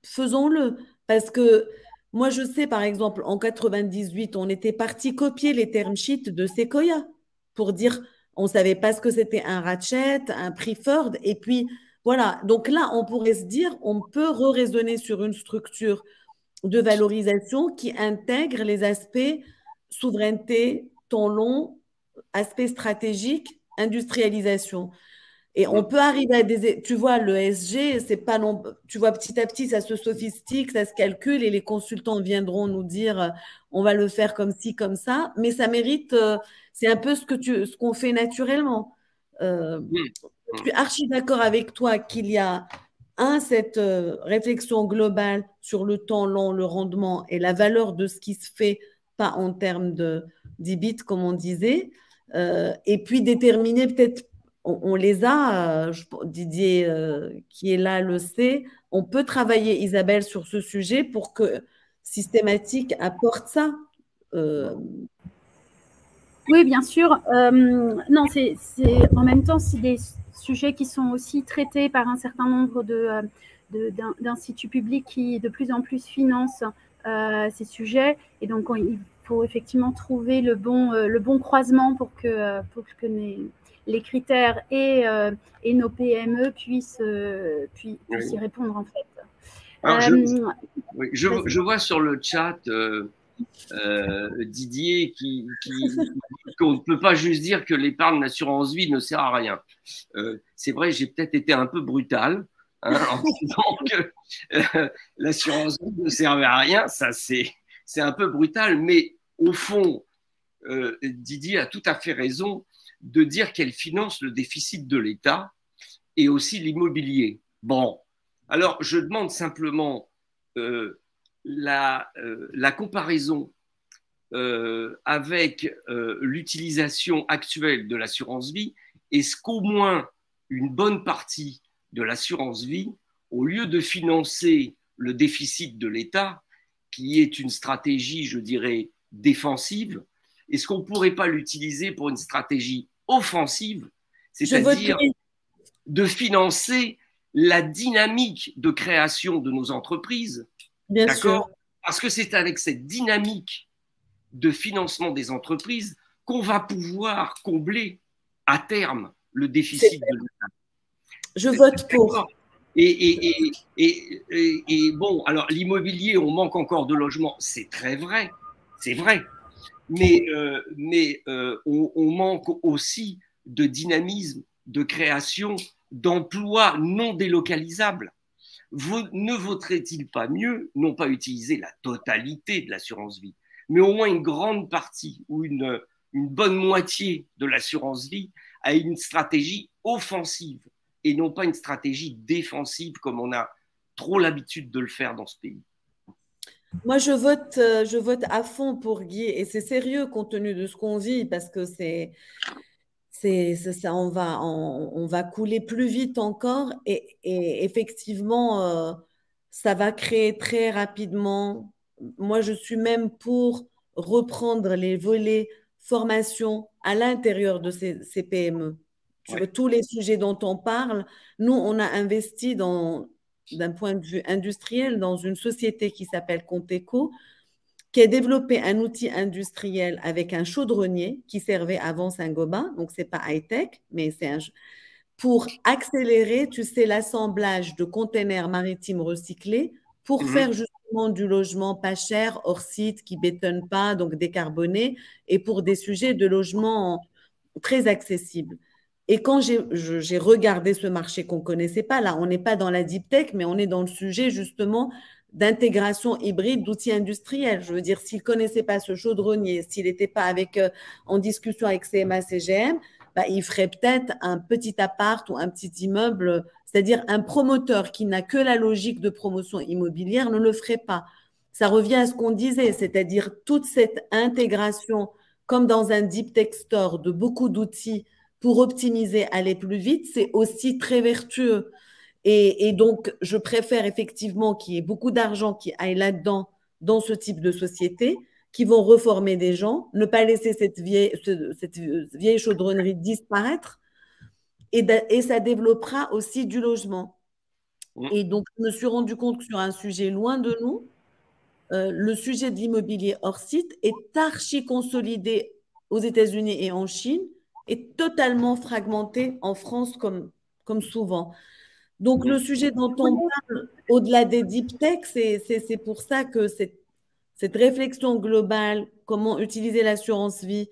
faisons-le. Parce que moi, je sais, par exemple, en 98, on était parti copier les term sheets de Sequoia pour dire, on ne savait pas ce que c'était un ratchet, un preferred, et puis voilà. Donc là, on pourrait se dire, on peut raisonner sur une structure de valorisation qui intègre les aspects souveraineté, temps long, aspect stratégique, industrialisation. Et on peut arriver à des. Tu vois, le SG, c'est pas non. Tu vois, petit à petit, ça se sophistique, ça se calcule et les consultants viendront nous dire on va le faire comme ci, comme ça. Mais ça mérite. C'est un peu ce qu'on fait naturellement. Je suis archi d'accord avec toi qu'il y a cette réflexion globale sur le temps long, le rendement et la valeur de ce qui se fait, pas en termes d'IBIT, comme on disait. Et puis déterminer peut-être on les a, Didier qui est là le sait, on peut travailler, Isabelle, sur ce sujet pour que Systématique apporte ça. Oui, bien sûr. Non, c'est en même temps, c'est des sujets qui sont aussi traités par un certain nombre d'instituts publics qui de plus en plus financent ces sujets. Et donc, il faut effectivement trouver le bon croisement pour que les critères et nos PME puissent y répondre, en fait. Alors, je vois sur le chat Didier qu'on ne peut pas juste dire que l'épargne d'assurance vie ne sert à rien. C'est vrai, j'ai peut-être été un peu brutal en disant que l'assurance vie ne servait à rien. Ça, c'est un peu brutal, mais au fond, Didier a tout à fait raison de dire qu'elle finance le déficit de l'État et aussi l'immobilier. Bon, alors je demande simplement la comparaison avec l'utilisation actuelle de l'assurance vie. Est-ce qu'au moins une bonne partie de l'assurance vie, au lieu de financer le déficit de l'État, qui est une stratégie, je dirais, défensive, est-ce qu'on ne pourrait pas l'utiliser pour une stratégie offensive, c'est-à-dire de financer la dynamique de création de nos entreprises? Bien sûr. Parce que c'est avec cette dynamique de financement des entreprises qu'on va pouvoir combler à terme le déficit de l'État. Je vote pour. Et bon, alors l'immobilier, on manque encore de logements, c'est très vrai, c'est vrai. Mais on manque aussi de dynamisme, de création, d'emplois non délocalisables. ne vaudrait-il pas mieux, non pas utiliser la totalité de l'assurance vie, mais au moins une grande partie ou une bonne moitié de l'assurance vie à une stratégie offensive et non pas une stratégie défensive comme on a trop l'habitude de le faire dans ce pays? Moi, je vote à fond pour Guy, et c'est sérieux compte tenu de ce qu'on vit, parce que ça, on va couler plus vite encore, et effectivement, ça va créer très rapidement. Moi, je suis même pour reprendre les volets formation à l'intérieur de ces PME. Tu vois, tous les sujets dont on parle, nous, on a investi d'un point de vue industriel dans une société qui s'appelle Conteco, qui a développé un outil industriel avec un chaudronnier qui servait avant Saint-Gobain, donc c'est pas high-tech, mais pour accélérer, tu sais, l'assemblage de containers maritimes recyclés pour faire justement du logement pas cher, hors site, qui bétonne pas, donc décarboné, et pour des sujets de logement très accessibles. Et quand j'ai regardé ce marché qu'on ne connaissait pas, là, on n'est pas dans la deep tech, mais on est dans le sujet justement d'intégration hybride d'outils industriels. Je veux dire, s'il ne connaissait pas ce chaudronnier, s'il n'était pas en discussion avec CMA, CGM, bah, il ferait peut-être un petit appart ou un petit immeuble, c'est-à-dire un promoteur qui n'a que la logique de promotion immobilière ne le ferait pas. Ça revient à ce qu'on disait, c'est-à-dire toute cette intégration, comme dans un deep tech store, de beaucoup d'outils pour optimiser, aller plus vite, c'est aussi très vertueux. Et donc, je préfère effectivement qu'il y ait beaucoup d'argent qui aille là-dedans, dans ce type de société, qui vont reformer des gens, ne pas laisser cette vieille chaudronnerie disparaître, et ça développera aussi du logement. Et donc, je me suis rendu compte que sur un sujet loin de nous, le sujet de l'immobilier hors site est archi consolidé aux États-Unis et en Chine, et totalement fragmenté en France comme souvent. Donc, le sujet dont on parle, au-delà des deep tech, c'est pour ça que cette réflexion globale, comment utiliser l'assurance vie,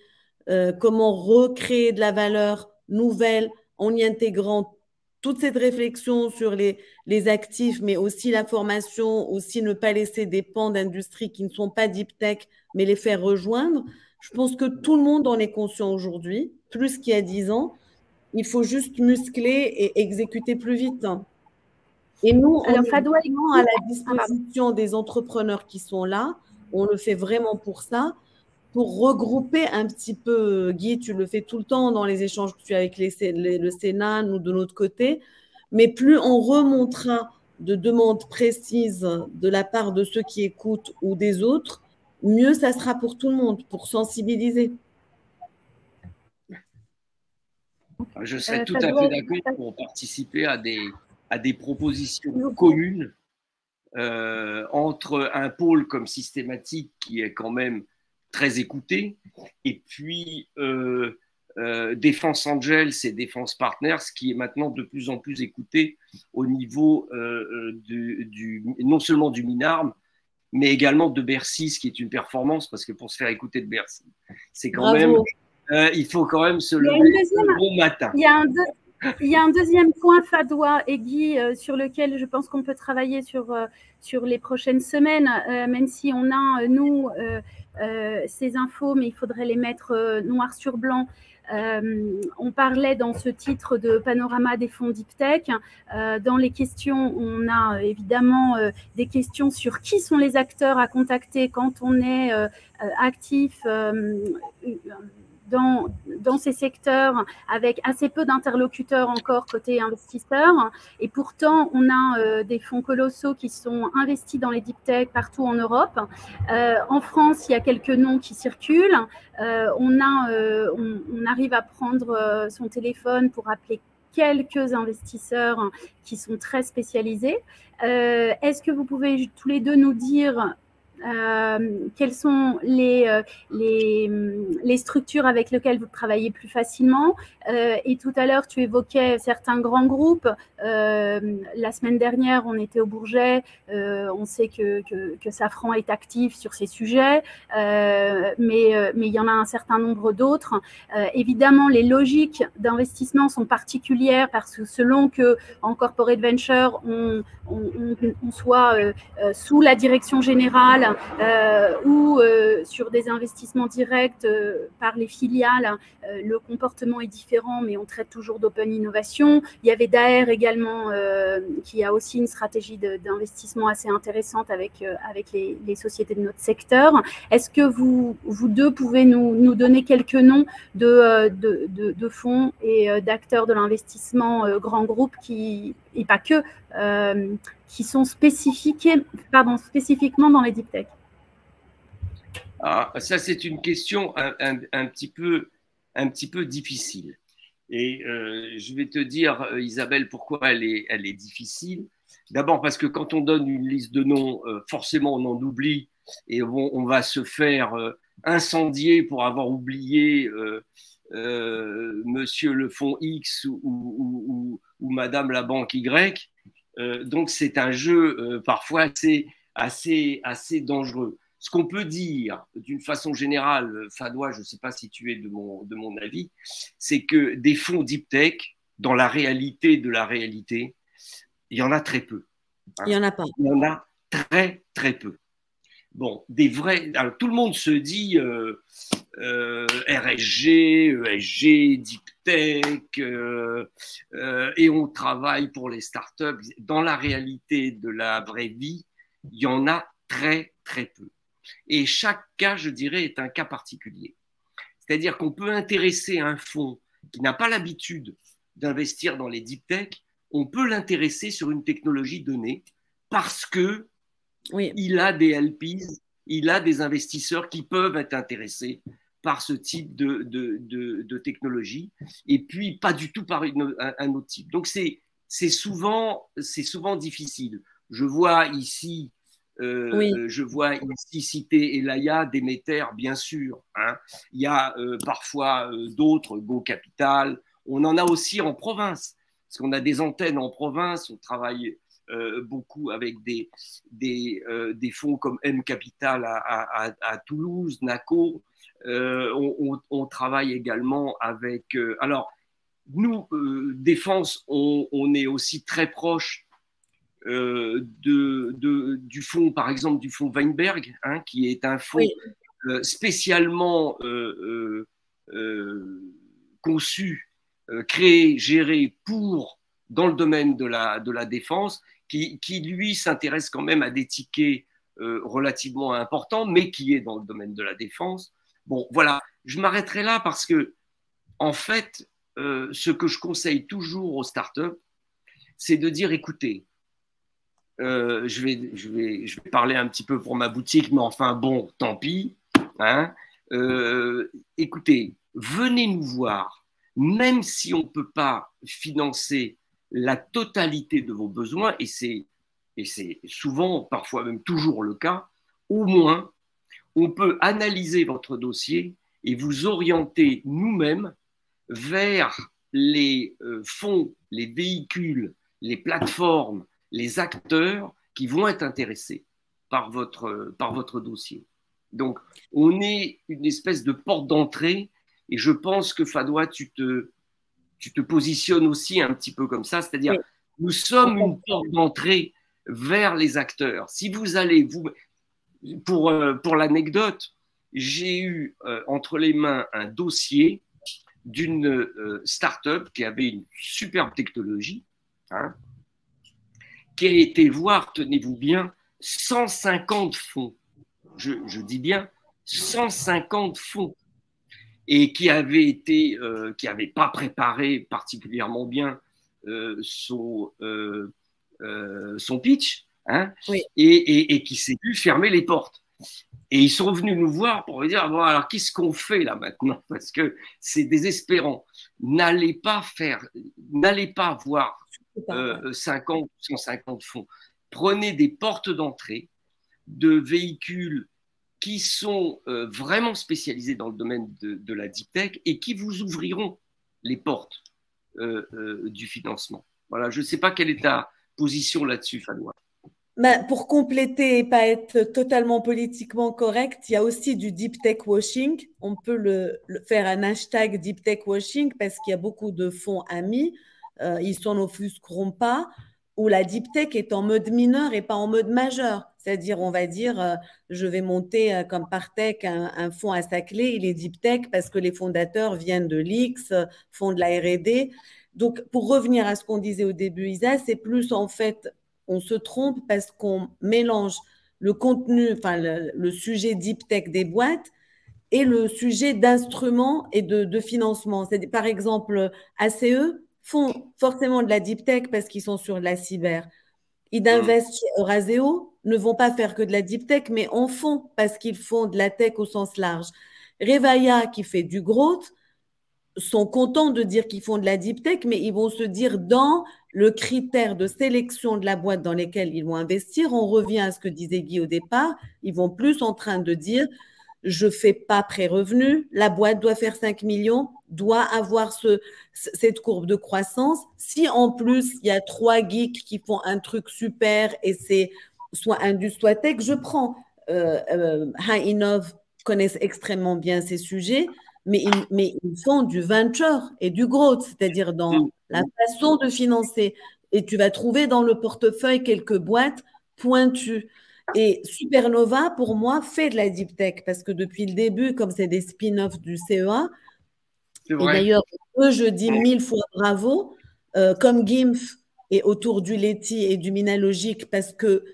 comment recréer de la valeur nouvelle en y intégrant toute cette réflexion sur les actifs, mais aussi la formation, aussi ne pas laisser des pans d'industrie qui ne sont pas deep tech, mais les faire rejoindre. Je pense que tout le monde en est conscient aujourd'hui, plus qu'il y a 10 ans. Il faut juste muscler et exécuter plus vite. Et nous, on est vraiment à la disposition des entrepreneurs qui sont là. On le fait vraiment pour ça, pour regrouper un petit peu. Guy, tu le fais tout le temps dans les échanges que tu as avec le Sénat, nous de notre côté. Mais plus on remontera de demandes précises de la part de ceux qui écoutent ou des autres, mieux ça sera pour tout le monde, pour sensibiliser. Je serais tout à fait d'accord pour participer à des propositions communes entre un pôle comme Systématique, qui est quand même très écouté, et puis Défense Angels et Défense Partners, qui est maintenant de plus en plus écouté au niveau non seulement du Minarme, mais également de Bercy, ce qui est une performance, parce que pour se faire écouter de Bercy, c'est quand même... il faut quand même se lever le bon matin. Il y a un deuxième point, Fadoua et Guy, sur lequel je pense qu'on peut travailler sur les prochaines semaines, même si on a, nous, ces infos, mais il faudrait les mettre noir sur blanc. On parlait dans ce titre de panorama des fonds Deep Tech. Dans les questions, on a évidemment des questions sur qui sont les acteurs à contacter quand on est actif dans ces secteurs, avec assez peu d'interlocuteurs encore côté investisseurs. Et pourtant, on a des fonds colossaux qui sont investis dans les deep tech partout en Europe. En France, il y a quelques noms qui circulent. On arrive à prendre son téléphone pour appeler quelques investisseurs qui sont très spécialisés. Est-ce que vous pouvez tous les deux nous dire quelles sont les structures avec lesquelles vous travaillez plus facilement. Et tout à l'heure, tu évoquais certains grands groupes. La semaine dernière, on était au Bourget. On sait que Safran est actif sur ces sujets, mais il y en a un certain nombre d'autres. Évidemment, les logiques d'investissement sont particulières parce que selon qu'en corporate venture, on soit sous la direction générale ou sur des investissements directs par les filiales, le comportement est différent, mais on traite toujours d'open innovation. Il y avait Daher également qui a aussi une stratégie d'investissement assez intéressante avec les sociétés de notre secteur. Est-ce que vous deux pouvez nous donner quelques noms de fonds et d'acteurs de l'investissement grands groupes et pas que, qui sont spécifiquement dans les deep tech? Ah, ça, c'est une question un petit peu difficile. Et je vais te dire, Isabelle, pourquoi elle est difficile. D'abord parce que quand on donne une liste de noms, forcément on en oublie et on va se faire incendier pour avoir oublié monsieur le fonds X ou madame la banque Y. Donc c'est un jeu parfois assez dangereux. Ce qu'on peut dire d'une façon générale, Fadoua, je ne sais pas si tu es de mon avis, c'est que des fonds deep tech, dans la réalité de la réalité, il y en a très peu. Il n'y en a pas. Il y en a très, très peu. Bon, des vrais. Alors, tout le monde se dit RSG, ESG, deep tech, et on travaille pour les startups. Dans la réalité de la vraie vie, il y en a très, très peu. Et chaque cas, je dirais, est un cas particulier. C'est-à-dire qu'on peut intéresser un fonds qui n'a pas l'habitude d'investir dans les deep tech, on peut l'intéresser sur une technologie donnée parce que il a des LPs, il a des investisseurs qui peuvent être intéressés par ce type de technologie et puis pas du tout par un autre type. Donc c'est souvent difficile. Je vois ici citer Elaya, Demeter, bien sûr. Hein. Il y a parfois d'autres, Go Capital. On en a aussi en province, parce qu'on a des antennes en province. On travaille beaucoup avec des fonds comme M Capital à Toulouse, NACO. On travaille également avec… alors, nous, Défense, on est aussi très proche du fonds, par exemple, du fonds Weinberg, hein, qui est un fonds spécialement conçu, créé, géré dans le domaine de la défense, qui lui s'intéresse quand même à des tickets relativement importants, mais qui est dans le domaine de la défense. Bon, voilà, je m'arrêterai là parce que, en fait, ce que je conseille toujours aux startups, c'est de dire, écoutez, je vais parler un petit peu pour ma boutique, mais enfin bon, tant pis. Hein. Écoutez, venez nous voir, même si on ne peut pas financer la totalité de vos besoins, et c'est souvent, parfois même toujours le cas, au moins, on peut analyser votre dossier et vous orienter nous-mêmes vers les fonds, les véhicules, les plateformes, les acteurs qui vont être intéressés par votre dossier. Donc, on est une espèce de porte d'entrée et je pense que Fadoua, tu te positionnes aussi un petit peu comme ça, c'est-à-dire nous sommes une porte d'entrée vers les acteurs. Si vous allez, pour l'anecdote, j'ai eu entre les mains un dossier d'une start-up qui avait une superbe technologie, hein, qui a été voir, tenez-vous bien, 150 fonds. Je dis bien 150 fonds. Et qui avait pas préparé particulièrement bien son pitch, hein, et qui s'est vu fermer les portes. Et ils sont venus nous voir pour dire, bon, alors qu'est-ce qu'on fait là maintenant? Parce que c'est désespérant. N'allez pas voir 50, 150 fonds. Prenez des portes d'entrée, de véhicules qui sont vraiment spécialisés dans le domaine de la deep tech et qui vous ouvriront les portes du financement. Voilà, je ne sais pas quelle est ta position là-dessus, Fanois. Ben, pour compléter et pas être totalement politiquement correct, il y a aussi du deep tech washing. On peut faire un hashtag deep tech washing parce qu'il y a beaucoup de fonds amis, ils s'en offusqueront pas, où la deep tech est en mode mineur et pas en mode majeur. C'est-à-dire, on va dire, je vais monter comme Partech un fonds à sa clé, il est deep tech parce que les fondateurs viennent de l'X, font de la R&D. Donc, pour revenir à ce qu'on disait au début, Isa, c'est plus en fait on se trompe parce qu'on mélange le contenu, enfin le sujet deep tech des boîtes et le sujet d'instruments et de financement. Par exemple, ACE font forcément de la deep tech parce qu'ils sont sur la cyber. Idinvest chez Euraseo ne vont pas faire que de la deep tech, mais en font parce qu'ils font de la tech au sens large. Revaya, qui fait du growth, sont contents de dire qu'ils font de la deep tech, mais ils vont se dire dans le critère de sélection de la boîte dans lesquelles ils vont investir, on revient à ce que disait Guy au départ, ils vont plus en train de dire je ne fais pas pré-revenu, la boîte doit faire 5 millions, doit avoir cette courbe de croissance. Si en plus, il y a 3 geeks qui font un truc super et c'est soit Indus, soit tech, je prends. High Innov connaissent extrêmement bien ces sujets, mais ils font du venture et du growth, c'est-à-dire dans la façon de financer. Et tu vas trouver dans le portefeuille quelques boîtes pointues. Et Supernova, pour moi, fait de la deep tech parce que depuis le début, comme c'est des spin-offs du CEA, et d'ailleurs, eux, je dis 1000 fois bravo, comme GIMF et autour du Leti et du Minalogique, parce que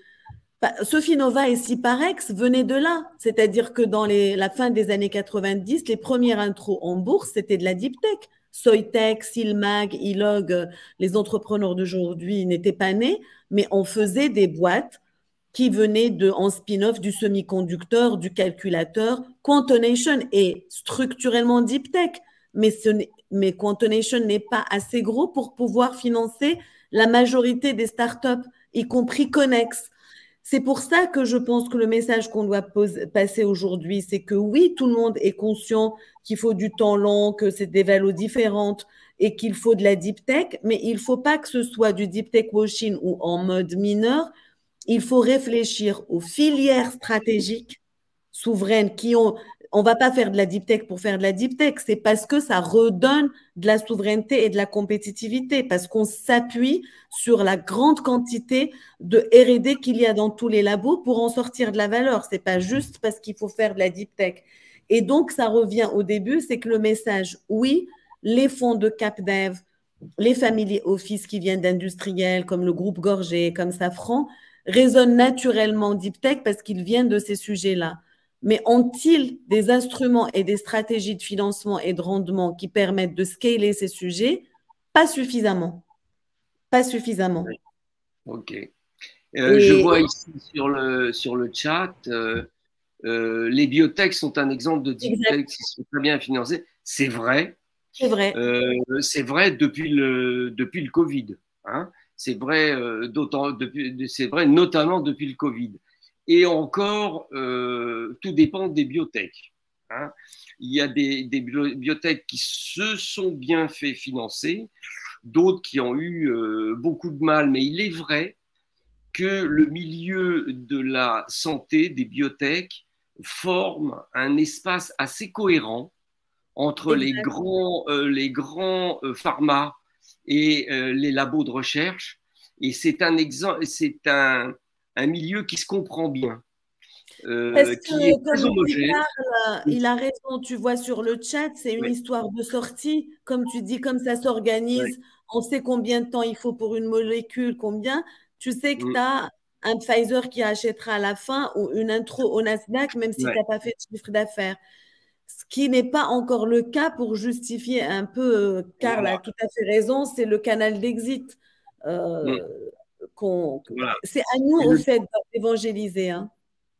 Sophie Nova et Ciparex venaient de là. C'est-à-dire que dans la fin des années 90, les premières intros en bourse, c'était de la deep tech. Soitec, Silmag, Ilog, les entrepreneurs d'aujourd'hui n'étaient pas nés, mais on faisait des boîtes qui venaient en spin-off du semi-conducteur, du calculateur. Quantonation est structurellement deep tech, mais Quantonation n'est pas assez gros pour pouvoir financer la majorité des startups, y compris Connex. C'est pour ça que je pense que le message qu'on doit passer aujourd'hui, c'est que oui, tout le monde est conscient qu'il faut du temps long, que c'est des valos différentes et qu'il faut de la deep tech, mais il ne faut pas que ce soit du deep tech washing ou en mode mineur. Il faut réfléchir aux filières stratégiques souveraines qui ont… On ne va pas faire de la deep tech pour faire de la deep tech, c'est parce que ça redonne de la souveraineté et de la compétitivité, parce qu'on s'appuie sur la grande quantité de R&D qu'il y a dans tous les labos pour en sortir de la valeur. Ce n'est pas juste parce qu'il faut faire de la deep tech. Et donc, ça revient au début, c'est que le message, oui, les fonds de CapDev, les family office qui viennent d'industriels comme le groupe Gorgé, comme Safran, résonnent naturellement deep tech parce qu'ils viennent de ces sujets-là. Mais ont-ils des instruments et des stratégies de financement et de rendement qui permettent de scaler ces sujets? Pas suffisamment. Pas suffisamment. Ok. Je vois ici sur le chat, les biotech sont un exemple de deep tech qui sont très bien financés. C'est vrai. C'est vrai. C'est vrai depuis le Covid. Hein. C'est vrai, c'est vrai notamment depuis le Covid. Et encore, tout dépend des biotech. Hein. Il y a des biotech qui se sont bien fait financer, d'autres qui ont eu beaucoup de mal. Mais il est vrai que le milieu de la santé, des biotech, forme un espace assez cohérent entre les grands pharma et les labos de recherche. Et c'est un milieu qui se comprend bien. Parce que, comme tu parles, il a raison, tu vois sur le chat, c'est une histoire de sortie. Comme tu dis, comme ça s'organise, on sait combien de temps il faut pour une molécule, combien. Tu sais que tu as un Pfizer qui achètera à la fin ou une intro au Nasdaq, même si tu n'as pas fait de chiffre d'affaires. Ce qui n'est pas encore le cas pour justifier un peu, Karl a tout à fait raison, c'est le canal d'exit. C'est à nous, au fait, d'évangéliser. Hein.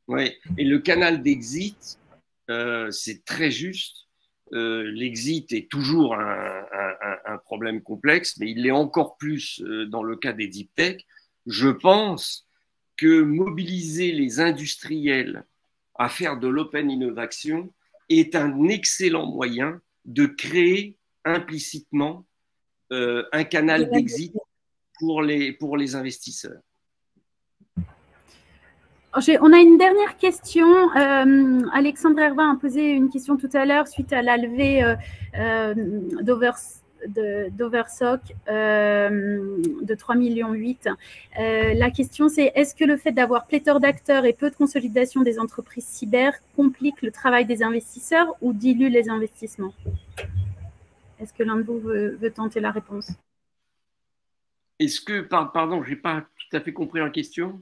Oui, et le canal d'exit, c'est très juste. L'exit est toujours un problème complexe, mais il l'est encore plus dans le cas des deep tech. Je pense que mobiliser les industriels à faire de l'open innovation est un excellent moyen de créer implicitement un canal d'exit pour les investisseurs. On a une dernière question. Alexandre Hervin a posé une question tout à l'heure suite à la levée d'Oversoc de 3,8 millions. La question, c'est est-ce que le fait d'avoir pléthore d'acteurs et peu de consolidation des entreprises cyber complique le travail des investisseurs ou dilue les investissements? Est-ce que l'un de vous veut tenter la réponse? Est-ce que, pardon, je n'ai pas tout à fait compris la question.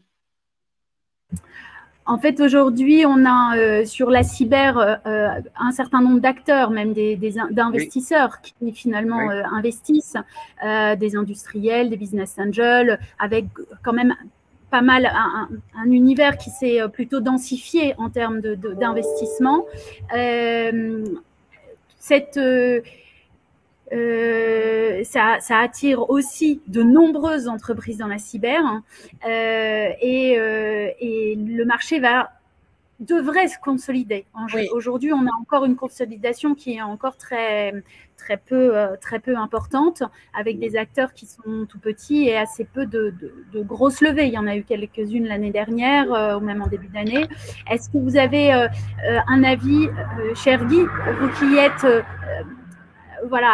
En fait, aujourd'hui, on a sur la cyber un certain nombre d'acteurs, même d'investisseurs qui finalement investissent, des industriels, des business angels, avec quand même pas mal un univers qui s'est plutôt densifié en termes d'investissement. Ça attire aussi de nombreuses entreprises dans la cyber et le marché devrait se consolider. Aujourd'hui, on a encore une consolidation qui est encore très peu importante, avec des acteurs qui sont tout petits et assez peu de grosses levées. Il y en a eu quelques-unes l'année dernière ou même en début d'année. Est-ce que vous avez un avis, cher Guy, vous qui êtes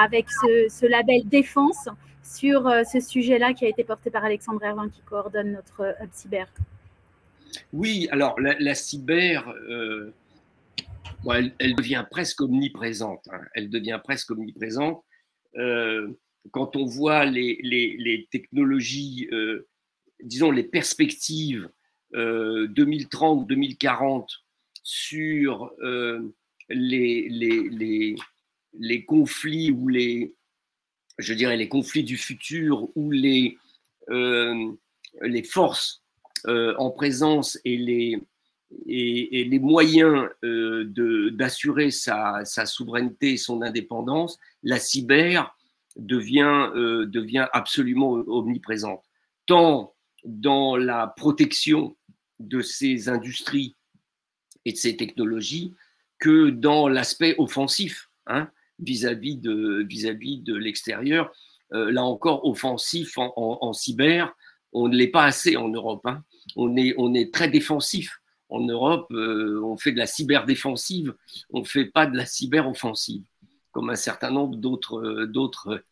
avec ce label défense sur ce sujet-là qui a été porté par Alexandre Hervin qui coordonne notre Hub Cyber? Oui, alors la cyber, elle devient presque omniprésente. Hein. Elle devient presque omniprésente. Quand on voit les technologies, disons les perspectives 2030-2040 sur les conflits ou les conflits du futur ou les forces en présence et les moyens d'assurer sa souveraineté et son indépendance, la cyber devient absolument omniprésente, tant dans la protection de ces industries et de ces technologies que dans l'aspect offensif, hein, vis-à-vis de l'extérieur. Là encore, offensif en cyber, on ne l'est pas assez en Europe. Hein. On est très défensif. En Europe, on fait de la cyberdéfensive, on ne fait pas de la cyberoffensive, comme un certain nombre d'autres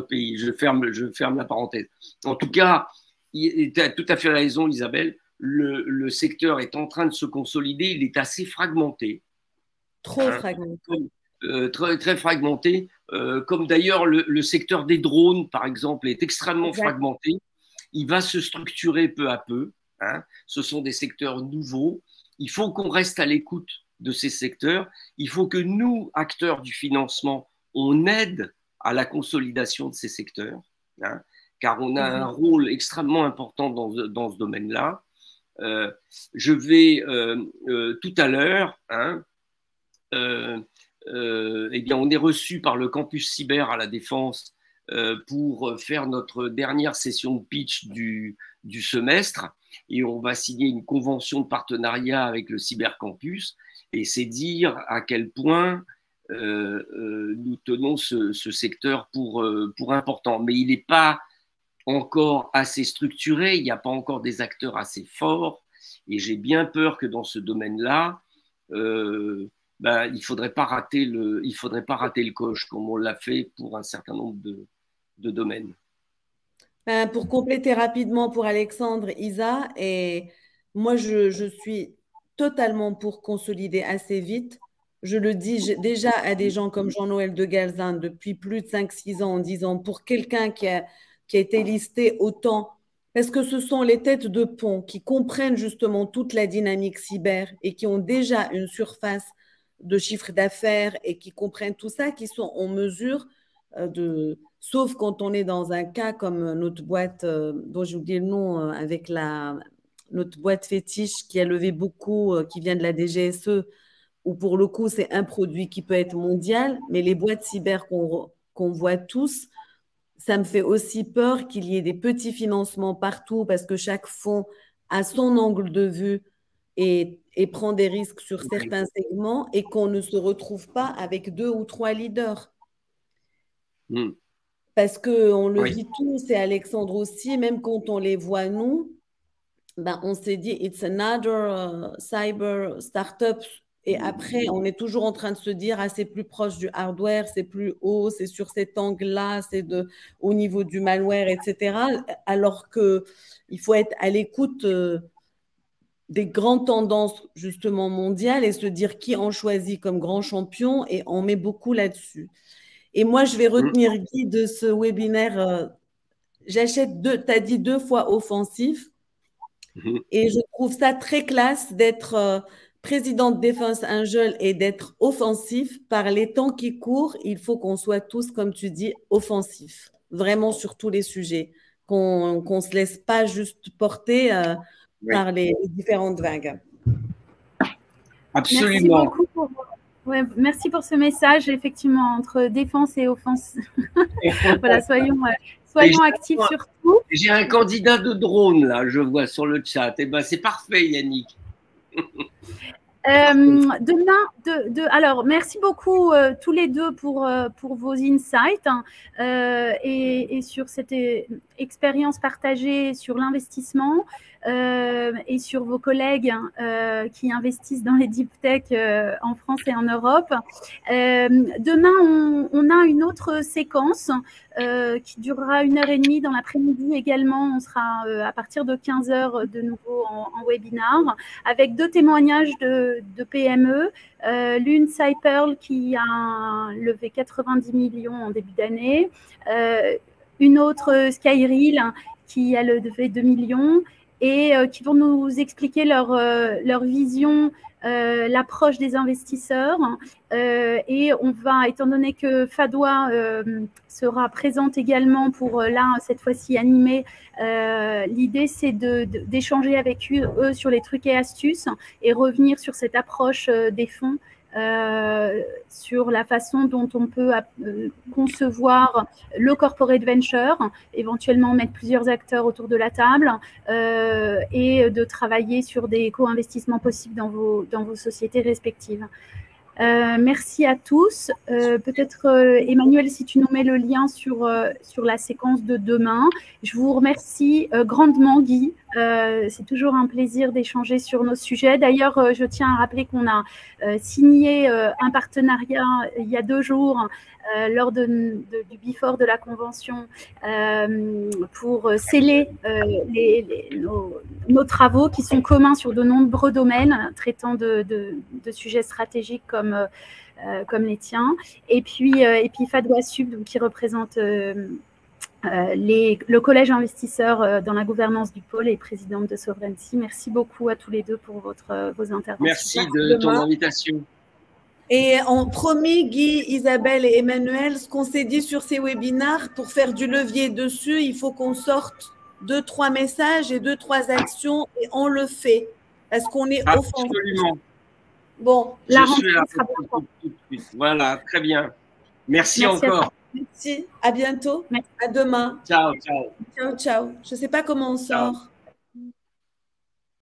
pays. Je ferme la parenthèse. En tout cas, tu as tout à fait raison, Isabelle. Le secteur est en train de se consolider. Il est assez fragmenté. Trop fragmenté. Très fragmenté, comme d'ailleurs le secteur des drones, par exemple, est extrêmement fragmenté. Il va se structurer peu à peu. Hein. Ce sont des secteurs nouveaux. Il faut qu'on reste à l'écoute de ces secteurs. Il faut que nous, acteurs du financement, on aide à la consolidation de ces secteurs, hein, car on a un rôle extrêmement important dans ce domaine-là. Je vais tout à l'heure, hein, eh bien, on est reçu par le campus cyber à la Défense pour faire notre dernière session de pitch du semestre, et on va signer une convention de partenariat avec le cybercampus, et c'est dire à quel point nous tenons ce secteur pour important. Mais il n'est pas encore assez structuré, il n'y a pas encore des acteurs assez forts, et j'ai bien peur que dans ce domaine-là, il ne faudrait pas rater le coche comme on l'a fait pour un certain nombre de domaines. Pour compléter rapidement pour Alexandre, Isa, et moi je suis totalement pour consolider assez vite. Je le dis déjà à des gens comme Jean-Noël de Galzin depuis plus de 5-6 ans en disant pour quelqu'un qui a été listé autant, parce que ce sont les têtes de pont qui comprennent justement toute la dynamique cyber et qui ont déjà une surface de chiffre d'affaires et qui comprennent tout ça, qui sont en mesure sauf quand on est dans un cas comme notre boîte, dont j'ai oublié le nom, avec notre boîte fétiche qui a levé beaucoup, qui vient de la DGSE, où pour le coup, c'est un produit qui peut être mondial, mais les boîtes cyber qu'on voit tous, ça me fait aussi peur qu'il y ait des petits financements partout parce que chaque fonds à son angle de vue et prend des risques sur certains segments et qu'on ne se retrouve pas avec 2 ou 3 leaders. Parce qu'on le vit tous, et Alexandre aussi, même quand on les voit nous, ben on s'est dit, it's another cyber startup. Et après, on est toujours en train de se dire, ah, c'est plus proche du hardware, c'est plus haut, c'est sur cet angle-là, c'est au niveau du malware, etc. Alors qu'il faut être à l'écoute des grandes tendances justement mondiales et se dire qui en choisit comme grand champion, et on met beaucoup là-dessus. Et moi, je vais retenir, Guy, de ce webinaire, j'achète tu as dit 2 fois offensif, et je trouve ça très classe d'être présidente Défense Angel et d'être offensif. Par les temps qui courent, il faut qu'on soit tous, comme tu dis, offensifs, vraiment sur tous les sujets, qu'on ne se laisse pas juste porter par les différentes vagues. Absolument. Merci pour ce message. Effectivement, entre défense et offense, voilà, soyons actifs surtout. J'ai un candidat de drone là, je vois sur le chat. Eh ben, c'est parfait, Yannick. Alors, merci beaucoup tous les deux pour vos insights et sur cette expérience partagée sur l'investissement et sur vos collègues qui investissent dans les deep tech en France et en Europe. Demain, on a une autre séquence qui durera 1h30 dans l'après-midi également. On sera à partir de 15h de nouveau en webinar avec 2 témoignages de PME. L'une, Cypearl, qui a levé 90 millions en début d'année. Une autre, Skyreel, qui a levé 2 millions et qui vont nous expliquer leur vision, l'approche des investisseurs. Et on va, étant donné que Fadwa sera présente également pour, cette fois-ci animer, l'idée c'est d'échanger avec eux sur les trucs et astuces et revenir sur cette approche des fonds, sur la façon dont on peut concevoir le corporate venture, éventuellement mettre plusieurs acteurs autour de la table et de travailler sur des co-investissements possibles dans vos sociétés respectives. Merci à tous. Peut-être, Emmanuel, si tu nous mets le lien sur la séquence de demain. Je vous remercie grandement, Guy. C'est toujours un plaisir d'échanger sur nos sujets. D'ailleurs, je tiens à rappeler qu'on a signé un partenariat il y a 2 jours lors du before de la convention pour sceller nos travaux qui sont communs sur de nombreux domaines traitant de sujets stratégiques comme les tiens. Et puis Fadwa Sub, qui représente le collège investisseur dans la gouvernance du pôle et présidente de Sovereignty. Merci beaucoup à tous les deux pour vos interventions. Merci de ton invitation. Et on promis, Guy, Isabelle et Emmanuel, ce qu'on s'est dit sur ces webinaires, pour faire du levier dessus, il faut qu'on sorte 2-3 messages et 2-3 actions, et on le fait parce qu'on est offensif. Absolument. Bon, la rentrée sera tout de suite. Voilà, très bien. Merci encore. Merci, à bientôt. Merci. À demain. Ciao, ciao. Ciao, ciao. Je ne sais pas comment on sort.